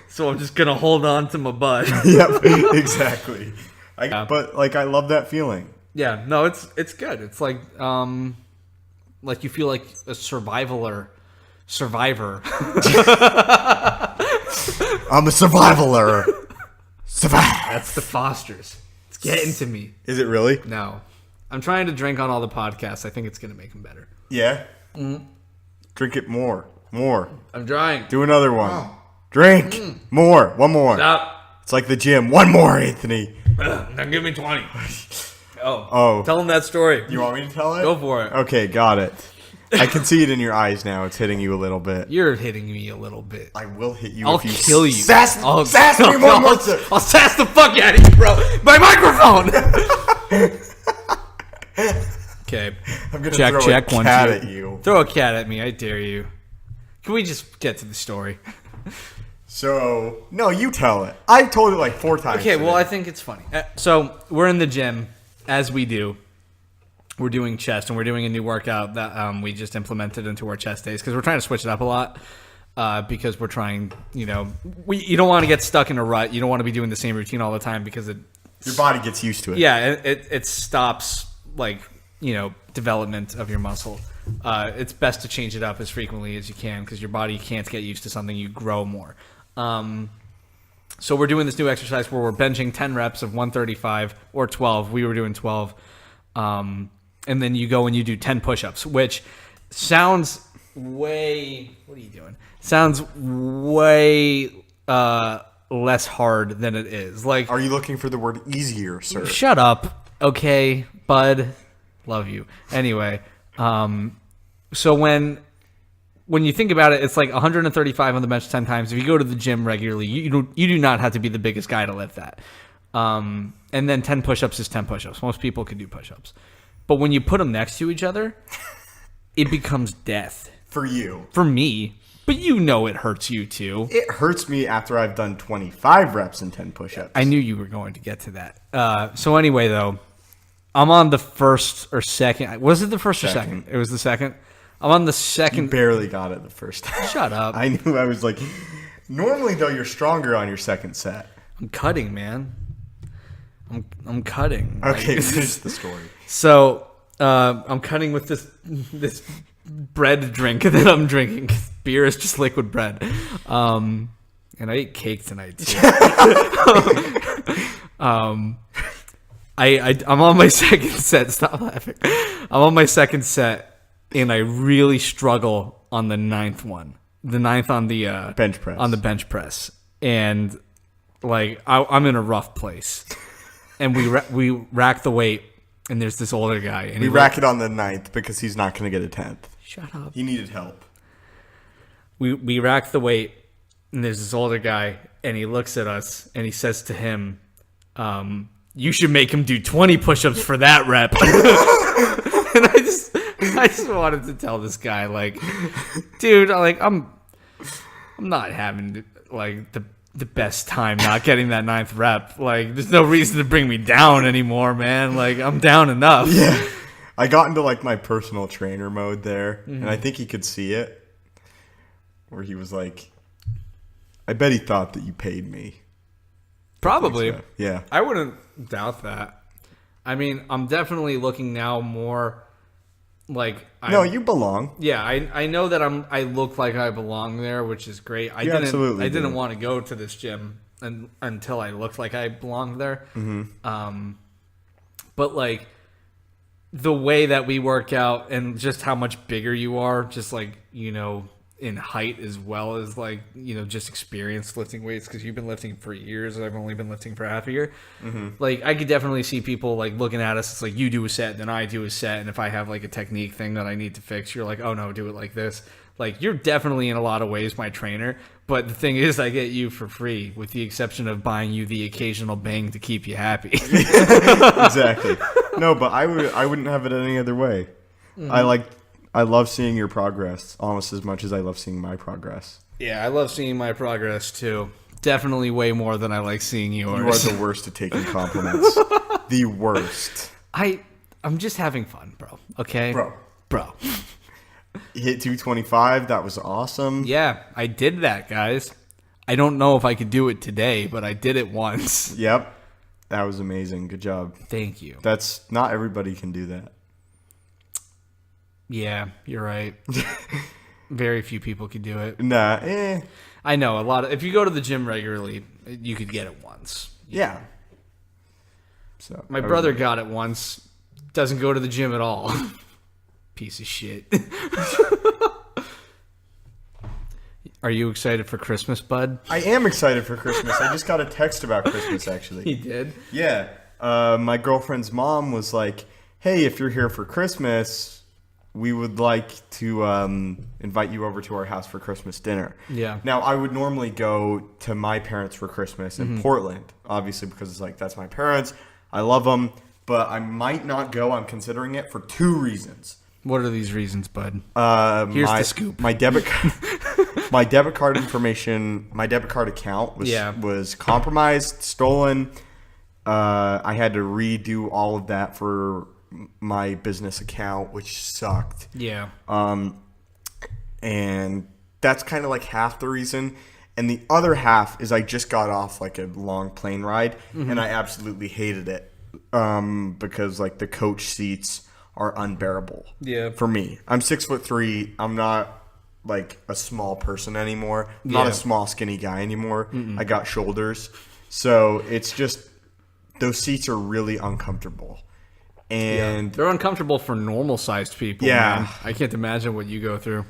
So I'm just gonna hold on to my butt. Yep, exactly. But like, I love that feeling. Yeah, no, it's good. It's like you feel like a survivor. I'm a survivaler. Survive. That's the Fosters. It's getting to me. Is it really? No, I'm trying to drink on all the podcasts. I think it's gonna make them better. Yeah. Drink it more. I'm trying. Do another one. Drink more. One more. Stop. It's like the gym. One more, Anthony. Now give me 20. Oh. Tell them that story. You want me to tell it? Go for it. Okay, got it. I can see it in your eyes now. It's hitting you a little bit. You're hitting me a little bit. I will hit you I'll if you kill you. sass me one more time. I'll sass the fuck out of you, bro. My microphone. Okay. I'm gonna check, throw check. a 1, cat 2. at you. Throw a cat at me. I dare you. Can we just get to the story? So, no, you tell it. I told it like 4 times. Okay, today. well, I think it's funny. So, we're in the gym, as we do. We're doing chest, and we're doing a new workout that we just implemented into our chest days because we're trying to switch it up a lot because we're trying, you don't want to get stuck in a rut. You don't want to be doing the same routine all the time because your body gets used to it. Yeah, it stops, development of your muscle. It's best to change it up as frequently as you can because your body can't get used to something. You grow more. So we're doing this new exercise where we're benching 10 reps of 135 or 12. We were doing 12. And then you go and you do 10 push-ups, which sounds way... What are you doing? Sounds way less hard than it is. Like, are you looking for the word easier, sir? Shut up. Okay, bud. Love you. Anyway, so when you think about it, it's like 135 on the bench 10 times. If you go to the gym regularly, you do not have to be the biggest guy to lift that. And then 10 push-ups is 10 push-ups. Most people can do push-ups. But when you put them next to each other, it becomes death. For you. For me. But it hurts you too. It hurts me after I've done 25 reps and 10 push-ups. I knew you were going to get to that. So anyway, though, I'm on the first or second. Was it the first or second? It was the second. I'm on the second. You barely got it the first time. Shut up. I knew. I was like, normally, though, you're stronger on your second set. I'm cutting, man. I'm cutting. Okay, finish the story. So I'm cutting with this bread drink that I'm drinking. Beer is just liquid bread. And I ate cake tonight too. I'm on my second set. Stop laughing. I'm on my second set, and I really struggle on the 9th one. The 9th on the bench press. On the bench press, and I'm in a rough place. And we rack the weight, and there's this older guy. And we rack it on the 9th because he's not going to get a 10th. Shut up. He needed help. We rack the weight, and there's this older guy, and he looks at us, and he says to him, "You should make him do 20 push-ups for that rep." And I just wanted to tell this guy, dude, I'm not having the best time not getting that 9th rep. There's no reason to bring me down anymore, man. I'm down enough. Yeah. I got into my personal trainer mode there, and I think he could see it. Where he was like, I bet he thought that you paid me. Probably. So. Yeah. I wouldn't doubt that. I mean, I'm definitely looking now more no, you belong. Yeah, I know that I look like I belong there, which is great. I didn't want to go to this gym until I looked like I belonged there. Mm-hmm. But the way that we work out and just how much bigger you are, just in height as well as just experience lifting weights, because you've been lifting for years and I've only been lifting for half a year. Mm-hmm. I could definitely see people looking at us. It's you do a set, then I do a set, and if I have a technique thing that I need to fix, you're oh no, do it like this. You're definitely in a lot of ways my trainer, but the thing is I get you for free, with the exception of buying you the occasional bang to keep you happy. Exactly. No, but I wouldn't have it any other way. Mm-hmm. I love seeing your progress almost as much as I love seeing my progress. Yeah, I love seeing my progress too. Definitely way more than I like seeing yours. You are the worst at taking compliments. The worst. I'm just having fun, bro. Okay? Bro. Hit 225. That was awesome. Yeah, I did that, guys. I don't know if I could do it today, but I did it once. Yep. That was amazing. Good job. Thank you. Not everybody can do that. Yeah, you're right. Very few people could do it. Nah, I know if you go to the gym regularly, you could get it once. Yeah. So my brother got it once. Doesn't go to the gym at all. Piece of shit. Are you excited for Christmas, bud? I am excited for Christmas. I just got a text about Christmas, actually. He did? Yeah. My girlfriend's mom was like, hey, if you're here for Christmas, we would like to invite you over to our house for Christmas dinner. Yeah. Now, I would normally go to my parents for Christmas in Portland, obviously, because it's like, that's my parents. I love them. But I might not go. I'm considering it for 2 reasons. What are these reasons, bud? Here's the scoop. My debit card information, my debit card account was compromised, stolen. I had to redo all of that for my business account, which sucked. Yeah. And that's kind of like half the reason. And the other half is I just got off like a long plane ride, and I absolutely hated it because like the coach seats are unbearable. Yeah. For me, I'm 6'3". I'm not like a small person anymore. I'm not a small skinny guy anymore. I got shoulders, so it's just those seats are really uncomfortable. And they're uncomfortable for normal sized people. Yeah. Man. I can't imagine what you go through.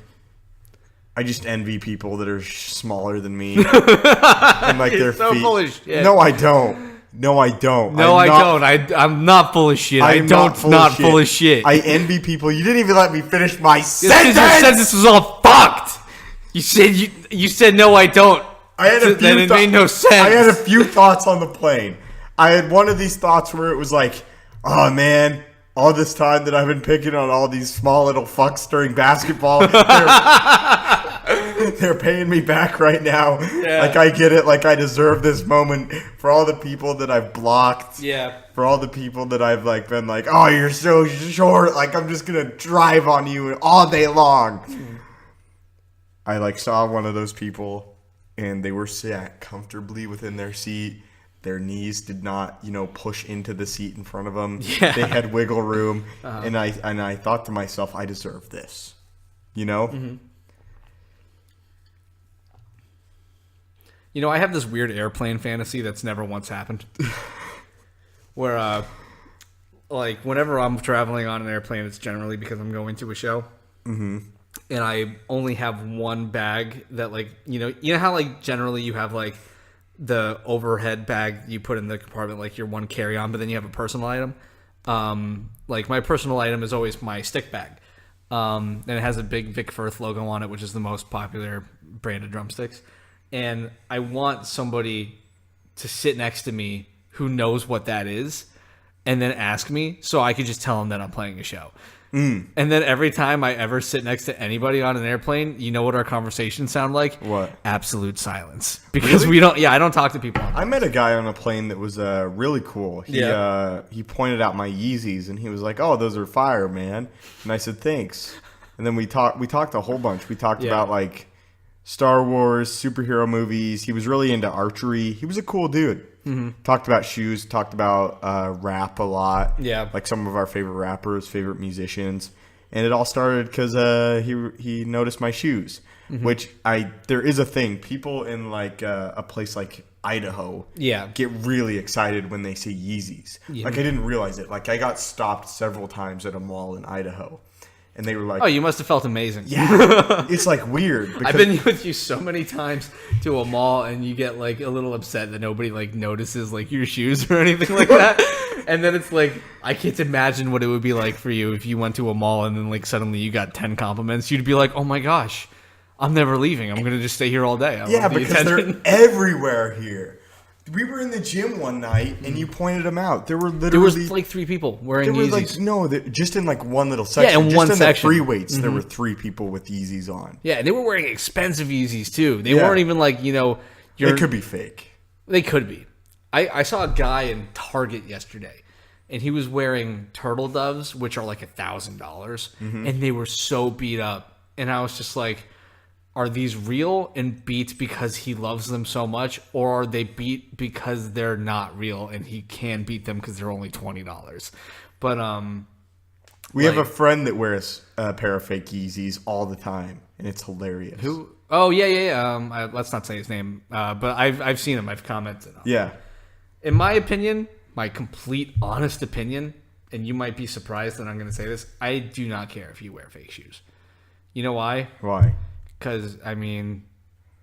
I just envy people that are smaller than me. And like their so feet. full of shit. No, I don't. No, I don't. I'm not full of shit. I'm not full of shit. I envy people. You didn't even let me finish my Your sentence. sentence was all fucked. You said no, I don't. I had a few Then it made no sense. I had a few thoughts on the plane. I had one of these thoughts where it was like, oh man, all this time that I've been picking on all these small little fucks during basketball, they're paying me back right now. Yeah. Like I get it. Like I deserve this moment for all the people that I've blocked. Yeah. For all the people that I've like been like, oh, you're so short. Like I'm just gonna drive on you all day long. I like saw one of those people, and they were sat comfortably within their seat. Their knees did not, push into the seat in front of them. Yeah. They had wiggle room, and I thought to myself, I deserve this. Mm-hmm. I have this weird airplane fantasy that's never once happened. Where, like, whenever I'm traveling on an airplane, it's generally because I'm going to a show. Mm-hmm. And I only have one bag that, like, you know how, like, generally you have, like, the overhead bag you put in the compartment, like your one carry-on, but then you have a personal item. Like, my personal item is always my stick bag. And it has a big Vic Firth logo on it, which is the most popular brand of drumsticks. And I want somebody to sit next to me who knows what that is and then ask me so I could just tell them that I'm playing a show. And then every time I ever sit next to anybody on an airplane, you know what our conversations sound like? What? Absolute silence. Because I don't talk to people. I met a guy on a plane that was really cool. He pointed out my Yeezys, and he was like, oh, those are fire, man. And I said, thanks. And then we talked a whole bunch. We talked about, like, Star Wars, superhero movies. He was really into archery. He was a cool dude. Mm-hmm. Talked about shoes. Talked about rap a lot. Yeah, like some of our favorite rappers, favorite musicians, and it all started because he noticed my shoes. Mm-hmm. Which there is a thing. People in like a place like Idaho, get really excited when they see Yeezys. Yeah. Like I didn't realize it. Like I got stopped several times at a mall in Idaho. And they were like, oh, you must have felt amazing. Yeah. It's like weird. I've been with you so many times to a mall and you get like a little upset that nobody like notices like your shoes or anything like that. And then it's like, I can't imagine what it would be like for you if you went to a mall and then like suddenly you got 10 compliments. You'd be like, oh my gosh, I'm never leaving. I'm going to just stay here all day. Because they're everywhere here. We were in the gym one night, and you pointed them out. There was like 3 people wearing Yeezys. Just in like one little section. Yeah, in one section. The free weights, there were 3 people with Yeezys on. Yeah, and they were wearing expensive Yeezys too. They weren't even like, They could be fake. They could be. I saw a guy in Target yesterday, and he was wearing turtle doves, which are like $1,000, and they were so beat up. And I was just like, are these real and beat because he loves them so much, or are they beat because they're not real and he can beat them because they're only $20? But we have a friend that wears a pair of fake Yeezys all the time, and it's hilarious. Who? Oh yeah. Let's not say his name, but I've seen him. I've commented on him. Yeah. In my opinion, my complete honest opinion, and you might be surprised that I'm going to say this, I do not care if you wear fake shoes. You know why? Why? Because, I mean,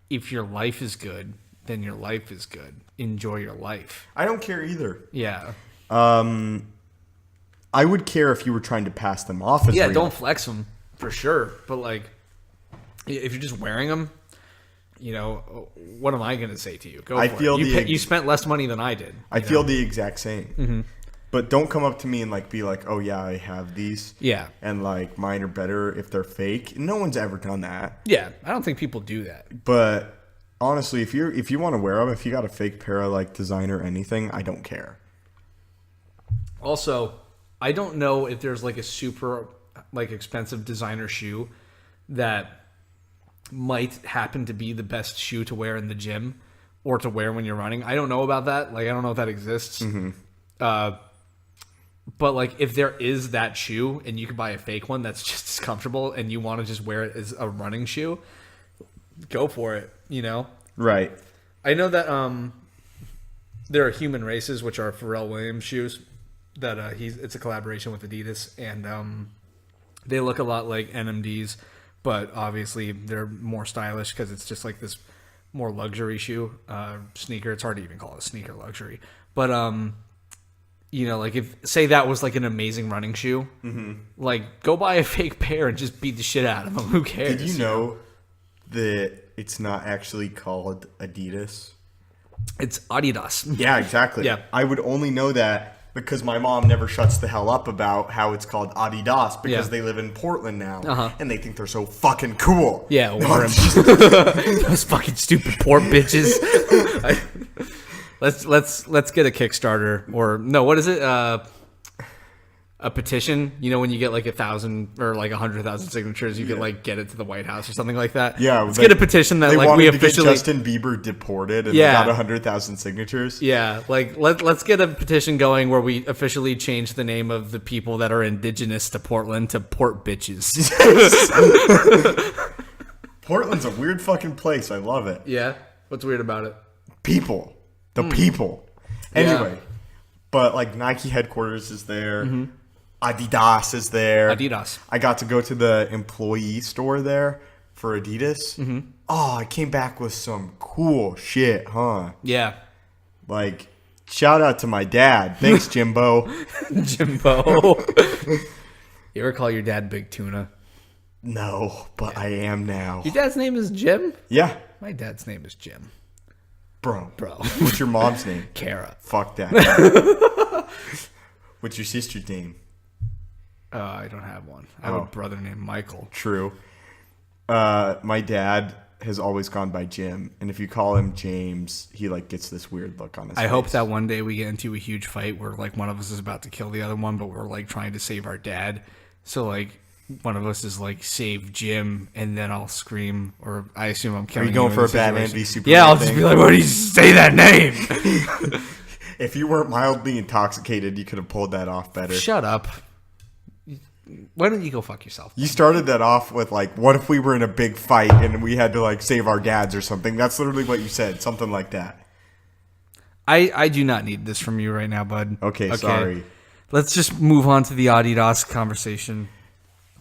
if your life is good, then your life is good. Enjoy your life. I don't care either. Yeah. I I would care if you were trying to pass them off as real. Don't flex them for sure. But like, if you're just wearing them, you know, what am I going to say to you? Go for it. You spent less money than I did. I feel the exact same. Mm-hmm. But don't come up to me and like be like, "Oh yeah, I have these." Yeah. And like mine are better if they're fake. No one's ever done that. Yeah, I don't think people do that. But honestly, if you want to wear them, if you got a fake pair of like designer anything, I don't care. Also, I don't know if there's like a super like expensive designer shoe that might happen to be the best shoe to wear in the gym or to wear when you're running. I don't know about that. Like, I don't know if that exists. Mm-hmm. But like, if there is that shoe and you can buy a fake one that's just as comfortable and you want to just wear it as a running shoe, go for it, you know? Right. I know that there are Human Races, which are Pharrell Williams shoes that it's a collaboration with Adidas, and they look a lot like NMDs, but obviously they're more stylish because it's just like this more luxury shoe, sneaker. It's hard to even call it a sneaker luxury, but you know, like if say that was like an amazing running shoe, mm-hmm. like go buy a fake pair and just beat the shit out of them. Who cares? Did you know that it's not actually called Adidas? It's Adidas. Yeah, exactly. Yeah. I would only know that because my mom never shuts the hell up about how it's called Adidas because they live in Portland now and they think they're so fucking cool. Yeah, those fucking stupid port bitches. Let's get a Kickstarter or no, what is it? A petition. You know, when you get like 1,000 or like 100,000 signatures, you could like get it to the White House or something like that. Yeah, let's get a petition that they like wanted we to officially get Justin Bieber deported and they got 100,000 signatures. Yeah, like let's get a petition going where we officially change the name of the people that are indigenous to Portland to Port Bitches. Portland's a weird fucking place. I love it. Yeah, what's weird about it? People. The people. Anyway, but like Nike headquarters is there. Mm-hmm. Adidas is there. Adidas. I got to go to the employee store there for Adidas. Mm-hmm. Oh, I came back with some cool shit, huh? Yeah. Like, shout out to my dad. Thanks, Jimbo. Jimbo. You ever call your dad Big Tuna? No, but I am now. Your dad's name is Jim? Yeah. My dad's name is Jim. Bro. What's What's your mom's name? Kara. Fuck that. What's your sister's name? I don't have one. I have a brother named Michael. True. My dad has always gone by Jim, and if you call him James, he like gets this weird look on his face. I hope that one day we get into a huge fight where like one of us is about to kill the other one, but we're like trying to save our dad. So like one of us is like save Jim, and then I'll scream, or I assume I'm killing. Are you going for a Batman v Superman? Yeah, I'll just be like, "Why do you say that name?" If you weren't mildly intoxicated, you could have pulled that off better. Shut up. Why don't you go fuck yourself? You started that off with like, what if we were in a big fight and we had to like save our dads or something? That's literally what you said. Something like that. I do not need this from you right now, bud. Okay, sorry. Let's just move on to the Adidas conversation.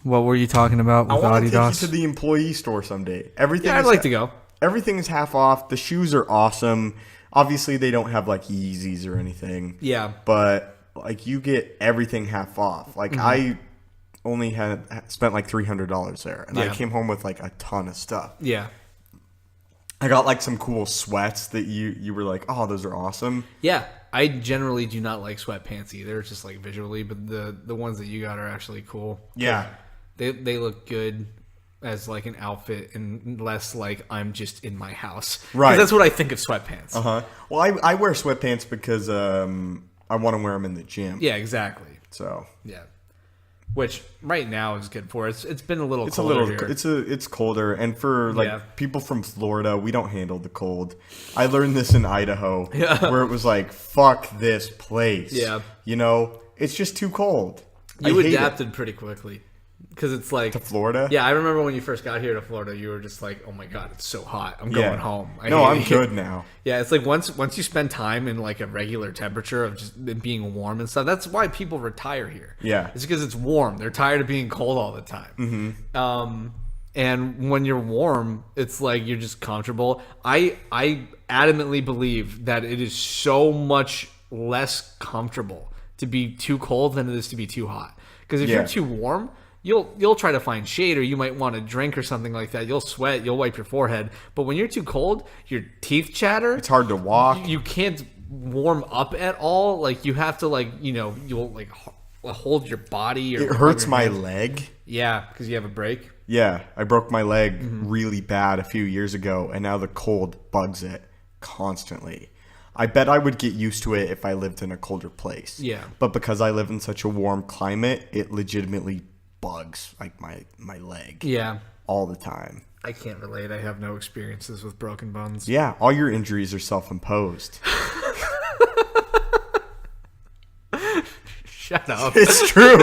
What were you talking about with Adidas? I want to take you to the employee store someday. I'd like to go. Everything is half off. The shoes are awesome. Obviously, they don't have like Yeezys or anything. Yeah. But like you get everything half off. Like I only had spent like $300 there, and I came home with like a ton of stuff. Yeah. I got like some cool sweats that you were like, oh, those are awesome. Yeah. I generally do not like sweatpants either, just like visually, but the ones that you got are actually cool. Yeah. They look good as like an outfit and less like I'm just in my house. Right. That's what I think of sweatpants. Uh-huh. Well, I wear sweatpants because I want to wear them in the gym. Yeah, exactly. So. Yeah. Which right now is good for us. It's been a little colder here. It's colder, and for like people from Florida, we don't handle the cold. I learned this in Idaho, where it was like, "Fuck this place." Yeah, you know, it's just too cold. You adapted pretty quickly because it's like to Florida. Yeah, I remember when you first got here to Florida, you were just like, "Oh my god, it's so hot. I'm going home." I'm good now. Yeah, it's like once you spend time in like a regular temperature of just it being warm and stuff. That's why people retire here. Yeah, it's because it's warm. They're tired of being cold all the time. Mm-hmm. And when you're warm, it's like you're just comfortable. I adamantly believe that it is so much less comfortable to be too cold than it is to be too hot. Because if Yeah. you're too warm, you'll try to find shade, or you might want a drink or something like that. You'll sweat, you'll wipe your forehead. But when you're too cold, your teeth chatter. It's hard to walk. You can't warm up at all. Like you have to you'll like hold your body. Or It hurts your my hands. leg. Yeah, because you have a break. Yeah, I broke my leg Mm-hmm. really bad a few years ago, and now the cold bugs it constantly. I bet I would get used to it if I lived in a colder place. Yeah. But because I live in such a warm climate, it legitimately bugs like my leg Yeah. all the time. I can't relate. I have no experiences with broken bones. Yeah, all your injuries are self-imposed. Shut up. It's true.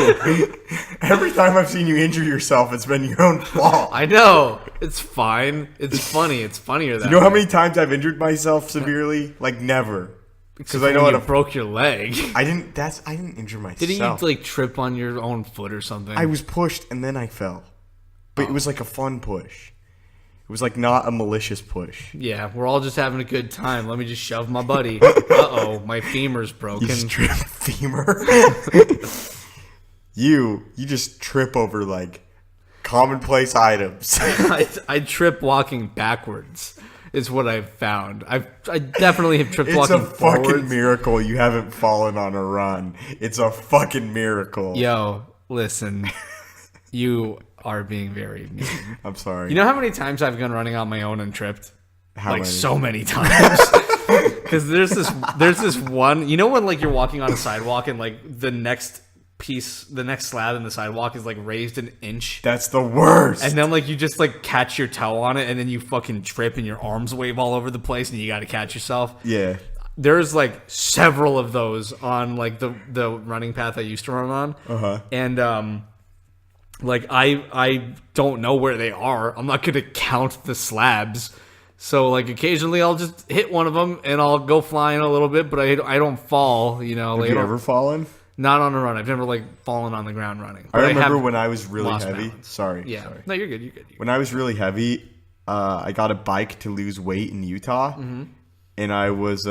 Every time I've seen you injure yourself, it's been your own fault. I know. It's fine. It's funny. It's funnier that You know how way. many times I've injured myself severely? Like never. Because I know how you to. broke your leg. I didn't injure myself. Didn't you like trip on your own foot or something? I was pushed and then I fell. But it was like a fun push. It was like not a malicious push. Yeah, we're all just having a good time. Let me just shove my buddy. Uh-oh, my femur's broken. You just trip femur. you just trip over like commonplace items. I trip walking backwards. Is what I've found. I definitely have tripped It's walking a fucking forwards. miracle you haven't fallen on a run. It's a fucking miracle. Yo, listen. You are being very mean. I'm sorry. You know how many times I've gone running on my own and tripped? How like many? so many times. Because there's this one. You know when like you're walking on a sidewalk and like the next slab in the sidewalk is like raised an inch, That's the worst. and then like you just like catch your toe on it, and then you fucking trip and your arms wave all over the place, and you got to catch yourself. yeah. There's like several of those on like the running path I used to run on. Uh-huh. And like I don't know where they are. I'm not gonna count the slabs. So like occasionally I'll just hit one of them and I'll go flying a little bit, but I don't fall. You know, like Have I you don't- ever fallen? not on a run. I've never like fallen on the ground running. I But remember have when I was really lost heavy. balance. Sorry. Yeah. Sorry. No, you're good. You're good. When I was really heavy, I got a bike to lose weight in Utah, Mm-hmm. and I was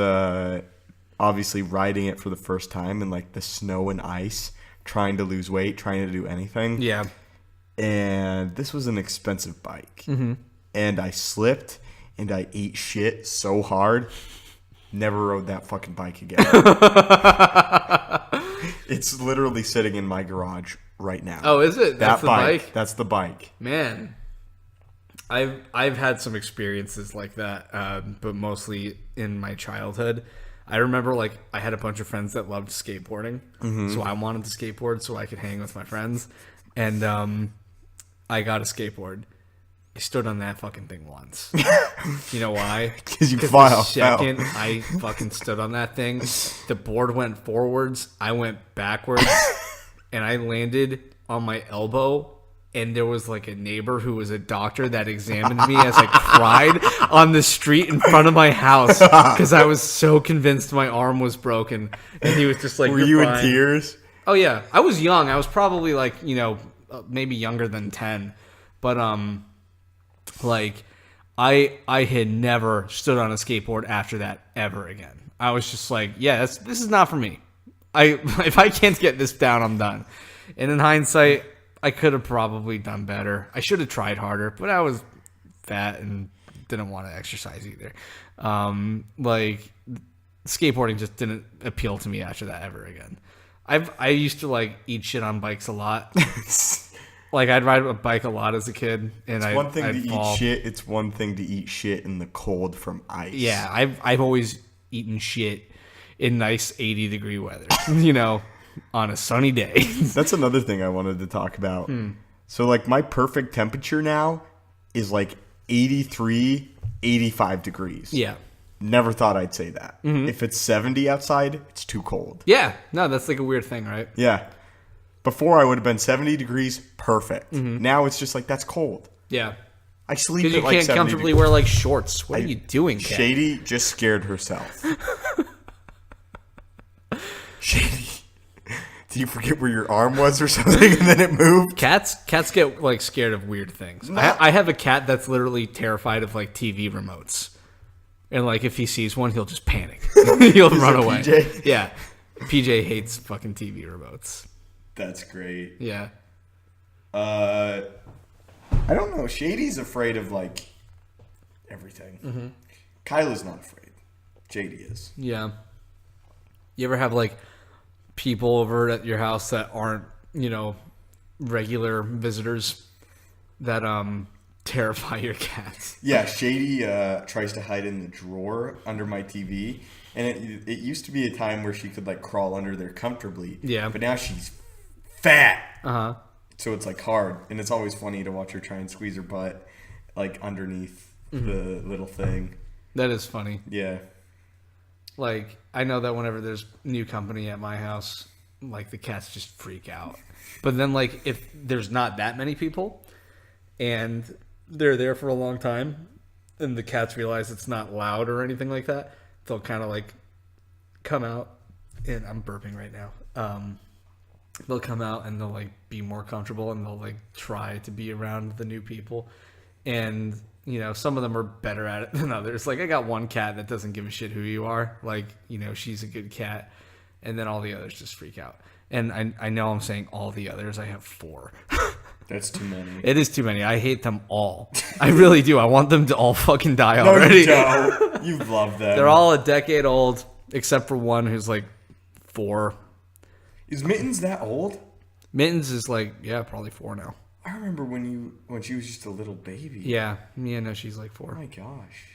obviously riding it for the first time in like the snow and ice, trying to lose weight, trying to do anything. Yeah. And this was an expensive bike, Mm-hmm. and I slipped and I ate shit so hard. Never rode that fucking bike again. It's literally sitting in my garage right now. Oh, is it? That's the bike? That's the bike. Man, I've had some experiences like that, but mostly in my childhood. I remember like I had a bunch of friends that loved skateboarding, so I wanted to skateboard so I could hang with my friends, and I got a skateboard. I stood on that fucking thing once. You know why? Because you The fell. second I fucking stood on that thing, the board went forwards, I went backwards, and I landed on my elbow. And there was like a neighbor who was a doctor that examined me as I cried on the street in front of my house because I was so convinced my arm was broken. And he was just like, Were "You're you in fine." tears? Oh yeah, I was young. I was probably like, you know, maybe younger than 10. But like I had never stood on a skateboard after that ever again. I was just like, yeah, this is not for me. If I can't get this down, I'm done. And in hindsight, I could have probably done better. I should have tried harder, but I was fat and didn't want to exercise either. Like skateboarding just didn't appeal to me after that ever again. I used to like eat shit on bikes a lot. Like I'd ride a bike a lot as a kid, and It's one thing I'd to fall. eat shit. It's one thing to eat shit in the cold from ice. Yeah, I've always eaten shit in nice 80-degree weather. You know, on a sunny day. That's another thing I wanted to talk about. So like my perfect temperature now is like 83, 85 degrees. Yeah. Never thought I'd say that. If it's 70 outside, it's too cold. Yeah. No, that's like a weird thing, right? Yeah. Before I would have been 70 degrees, perfect. Now it's just like, that's cold. Yeah. I sleep Because at you like can't 70 comfortably degrees. wear like shorts. What are you doing, Kat? Shady just scared herself. Shady. Do you forget where your arm was or something and then it moved? Cats get like scared of weird things. I have a cat that's literally terrified of like TV remotes. And like if he sees one, he'll just panic. He'll run a away. PJ? Yeah. PJ hates fucking TV remotes. That's great. Yeah. I don't know. Shady's afraid of like everything. Mm-hmm. Kyla's not afraid. JD is. Yeah. You ever have like people over at your house that aren't, regular visitors that terrify your cats? Yeah, Shady tries to hide in the drawer under my TV, and it used to be a time where she could like crawl under there comfortably. Yeah. But now she's fat. Uh-huh. So it's like hard, and it's always funny to watch her try and squeeze her butt like underneath the little thing. That is funny. Yeah. Like, I know that whenever there's new company at my house, like, the cats just freak out. But then, like, if there's not that many people and they're there for a long time and the cats realize it's not loud or anything like that, they'll kind of, like, come out. And I'm burping right now. They'll come out and they'll, like, be more comfortable and they'll, like, try to be around the new people. And, some of them are better at it than others. Like, I got one cat that doesn't give a shit who you are. Like, she's a good cat. And then all the others just freak out. And I know I'm saying all the others. I have 4. That's too many. It is too many. I hate them all. I really do. I want them to all fucking die No, already. you don't. You love them. They're all a decade old, except for one who's like 4. Is Mittens that old? Mittens is like, probably 4 now. I remember when she was just a little baby. Yeah. No, she's like 4. Oh my gosh.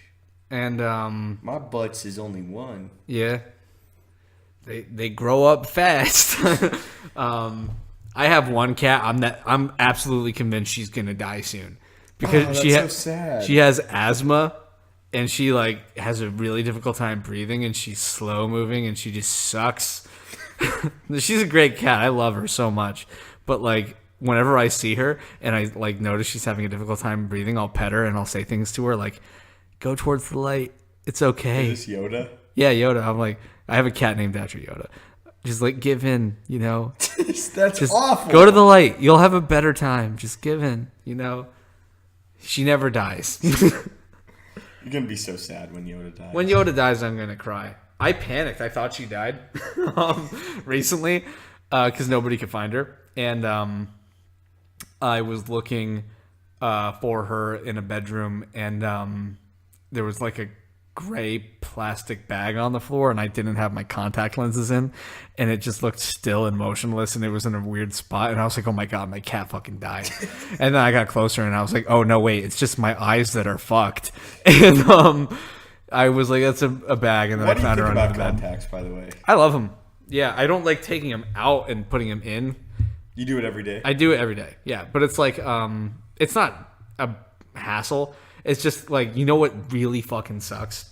And my butts is only 1. Yeah. They grow up fast. I have one cat. I'm absolutely convinced she's gonna die soon because so sad. She has asthma and she like has a really difficult time breathing and she's slow moving and she just sucks. She's a great cat. I love her so much, but like whenever I see her and I like notice she's having a difficult time breathing, I'll pet her and I'll say things to her like, "Go towards the light. It's okay." Is this Yoda? Yeah, Yoda. I'm like, I have a cat named after Yoda. Just like give in, That's just awful. Go to the light. You'll have a better time. Just give in, She never dies. You're gonna be so sad when Yoda dies. When Yoda dies, I'm gonna cry. I panicked. I thought she died recently because nobody could find her, and I was looking for her in a bedroom, and there was like a gray plastic bag on the floor, and I didn't have my contact lenses in, and it just looked still and motionless, and it was in a weird spot, and I was like, oh my god, my cat fucking died. And then I got closer and I was like, oh no, wait, it's just my eyes that are fucked. And I was like, that's a bag, and then what I found do you her think under about the bed. contacts, by the way? I love them. Yeah, I don't like taking them out and putting them in. You do it every day? I do it every day. Yeah, but it's like it's not a hassle. It's just like, what really fucking sucks?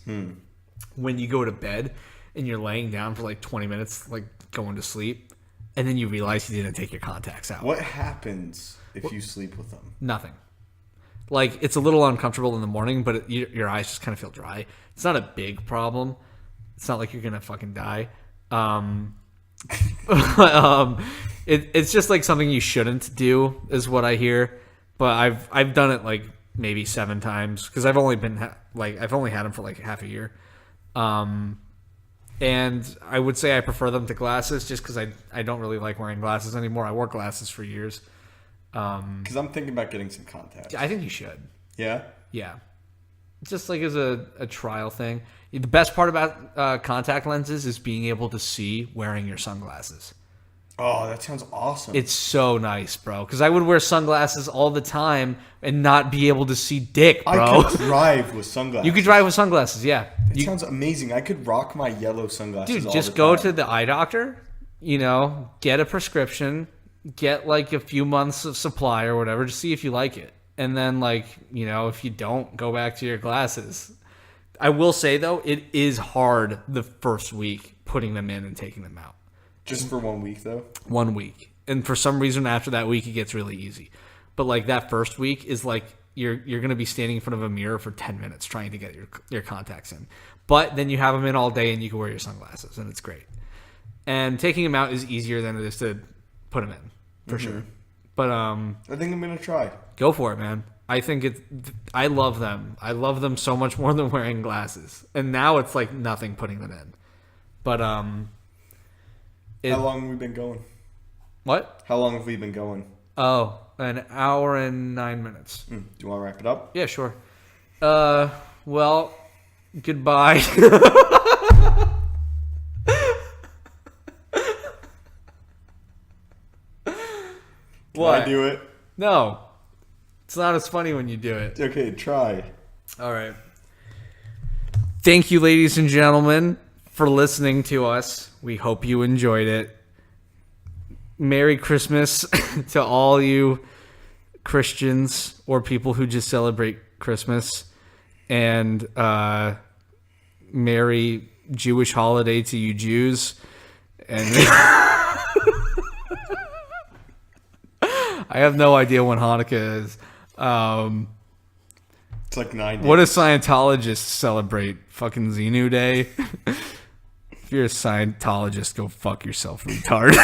When you go to bed and you're laying down for like 20 minutes, like going to sleep, and then you realize you didn't take your contacts out. What happens if you sleep with them? Nothing. Like, it's a little uncomfortable in the morning, but your eyes just kind of feel dry. It's not a big problem. It's not like you're going to fucking die. It's just like something you shouldn't do is what I hear. But I've done it like maybe 7 times because I've only had them for like half a year. And I would say I prefer them to glasses just because I don't really like wearing glasses anymore. I wore glasses for years. Because I'm thinking about getting some contacts. I think you should. Yeah? Yeah. Just like as a trial thing. The best part about contact lenses is being able to see wearing your sunglasses. Oh, that sounds awesome. It's so nice, bro. Because I would wear sunglasses all the time and not be able to see dick, bro. I could drive with sunglasses. You could drive with sunglasses, yeah. That sounds amazing. I could rock my yellow sunglasses all the time. Dude, just go to the eye doctor, get a prescription, get like a few months of supply or whatever to see if you like it. And then if you don't, go back to your glasses. I will say, though, it is hard the first week putting them in and taking them out. Just for 1 week, though? 1 week. And for some reason, after that week, it gets really easy. But, like, that first week is, like, you're going to be standing in front of a mirror for 10 minutes trying to get your contacts in. But then you have them in all day, and you can wear your sunglasses, and it's great. And taking them out is easier than it is to put them in, for sure. But I think I'm going to try. Go for it, man. I love them. I love them so much more than wearing glasses. And now it's, like, nothing putting them in. But, How long have we been going? What? How long have we been going? Oh, an hour and 9 minutes. Do you want to wrap it up? Yeah, sure. Well, goodbye. What? Can I do it? No. It's not as funny when you do it. Okay, try. All right. Thank you, ladies and gentlemen, for listening to us. We hope you enjoyed it. Merry Christmas to all you Christians or people who just celebrate Christmas. And Merry Jewish holiday to you Jews. And I have no idea when Hanukkah is. It's like 9 days. What do Scientologists celebrate? Fucking Xenu Day? If you're a Scientologist, go fuck yourself, retard.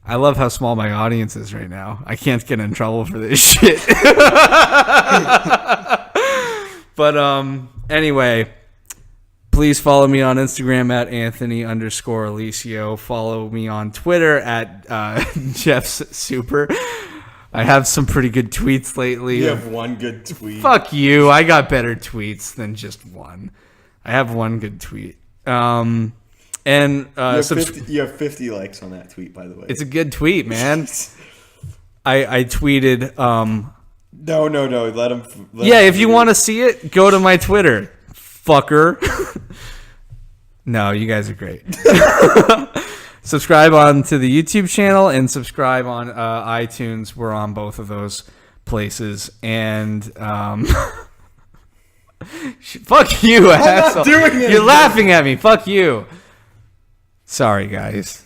I love how small my audience is right now. I can't get in trouble for this shit. But anyway, please follow me on Instagram at Anthony_Alicio. Follow me on Twitter at Jeff's Super. I have some pretty good tweets lately. You have one good tweet. Fuck you. I got better tweets than just one. I have one good tweet. And you have 50 likes on that tweet, by the way. It's a good tweet, man. I tweeted. No. Let him. If you want to see it, go to my Twitter, fucker. No, you guys are great. Subscribe on to the YouTube channel and subscribe on iTunes. We're on both of those places. And fuck you, asshole. I'm not doing it. You're laughing at me. Fuck you. Sorry, guys.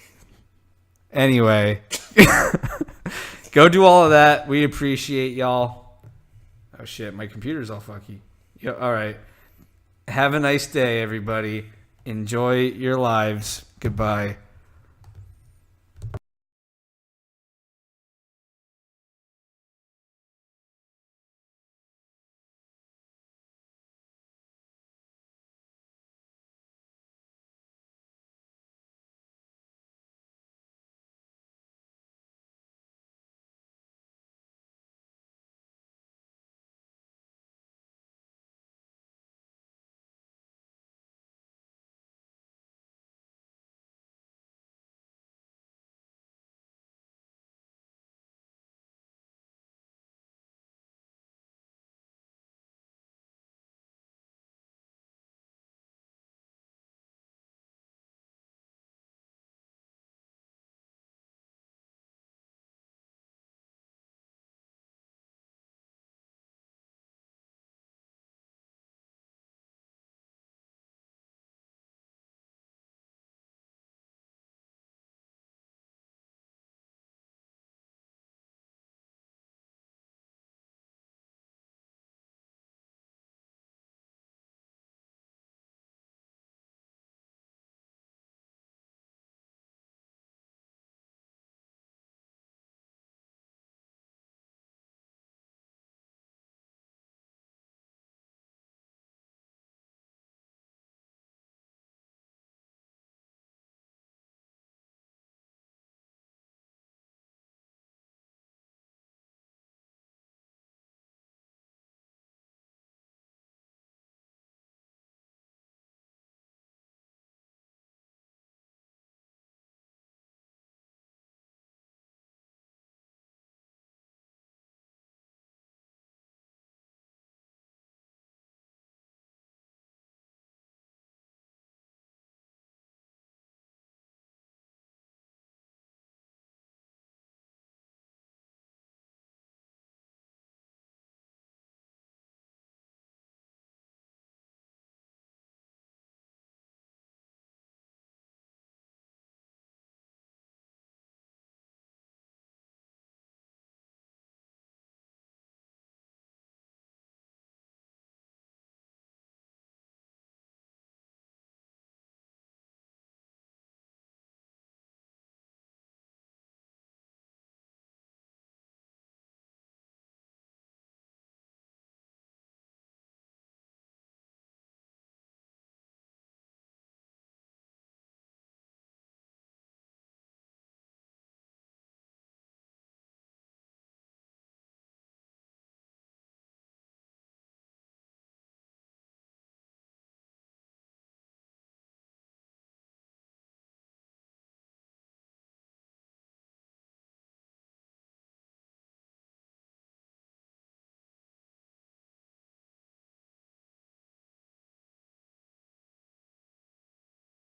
Anyway, go do all of that. We appreciate y'all. Oh shit, my computer's all fucky. Yeah, all right. Have a nice day, everybody. Enjoy your lives. Goodbye.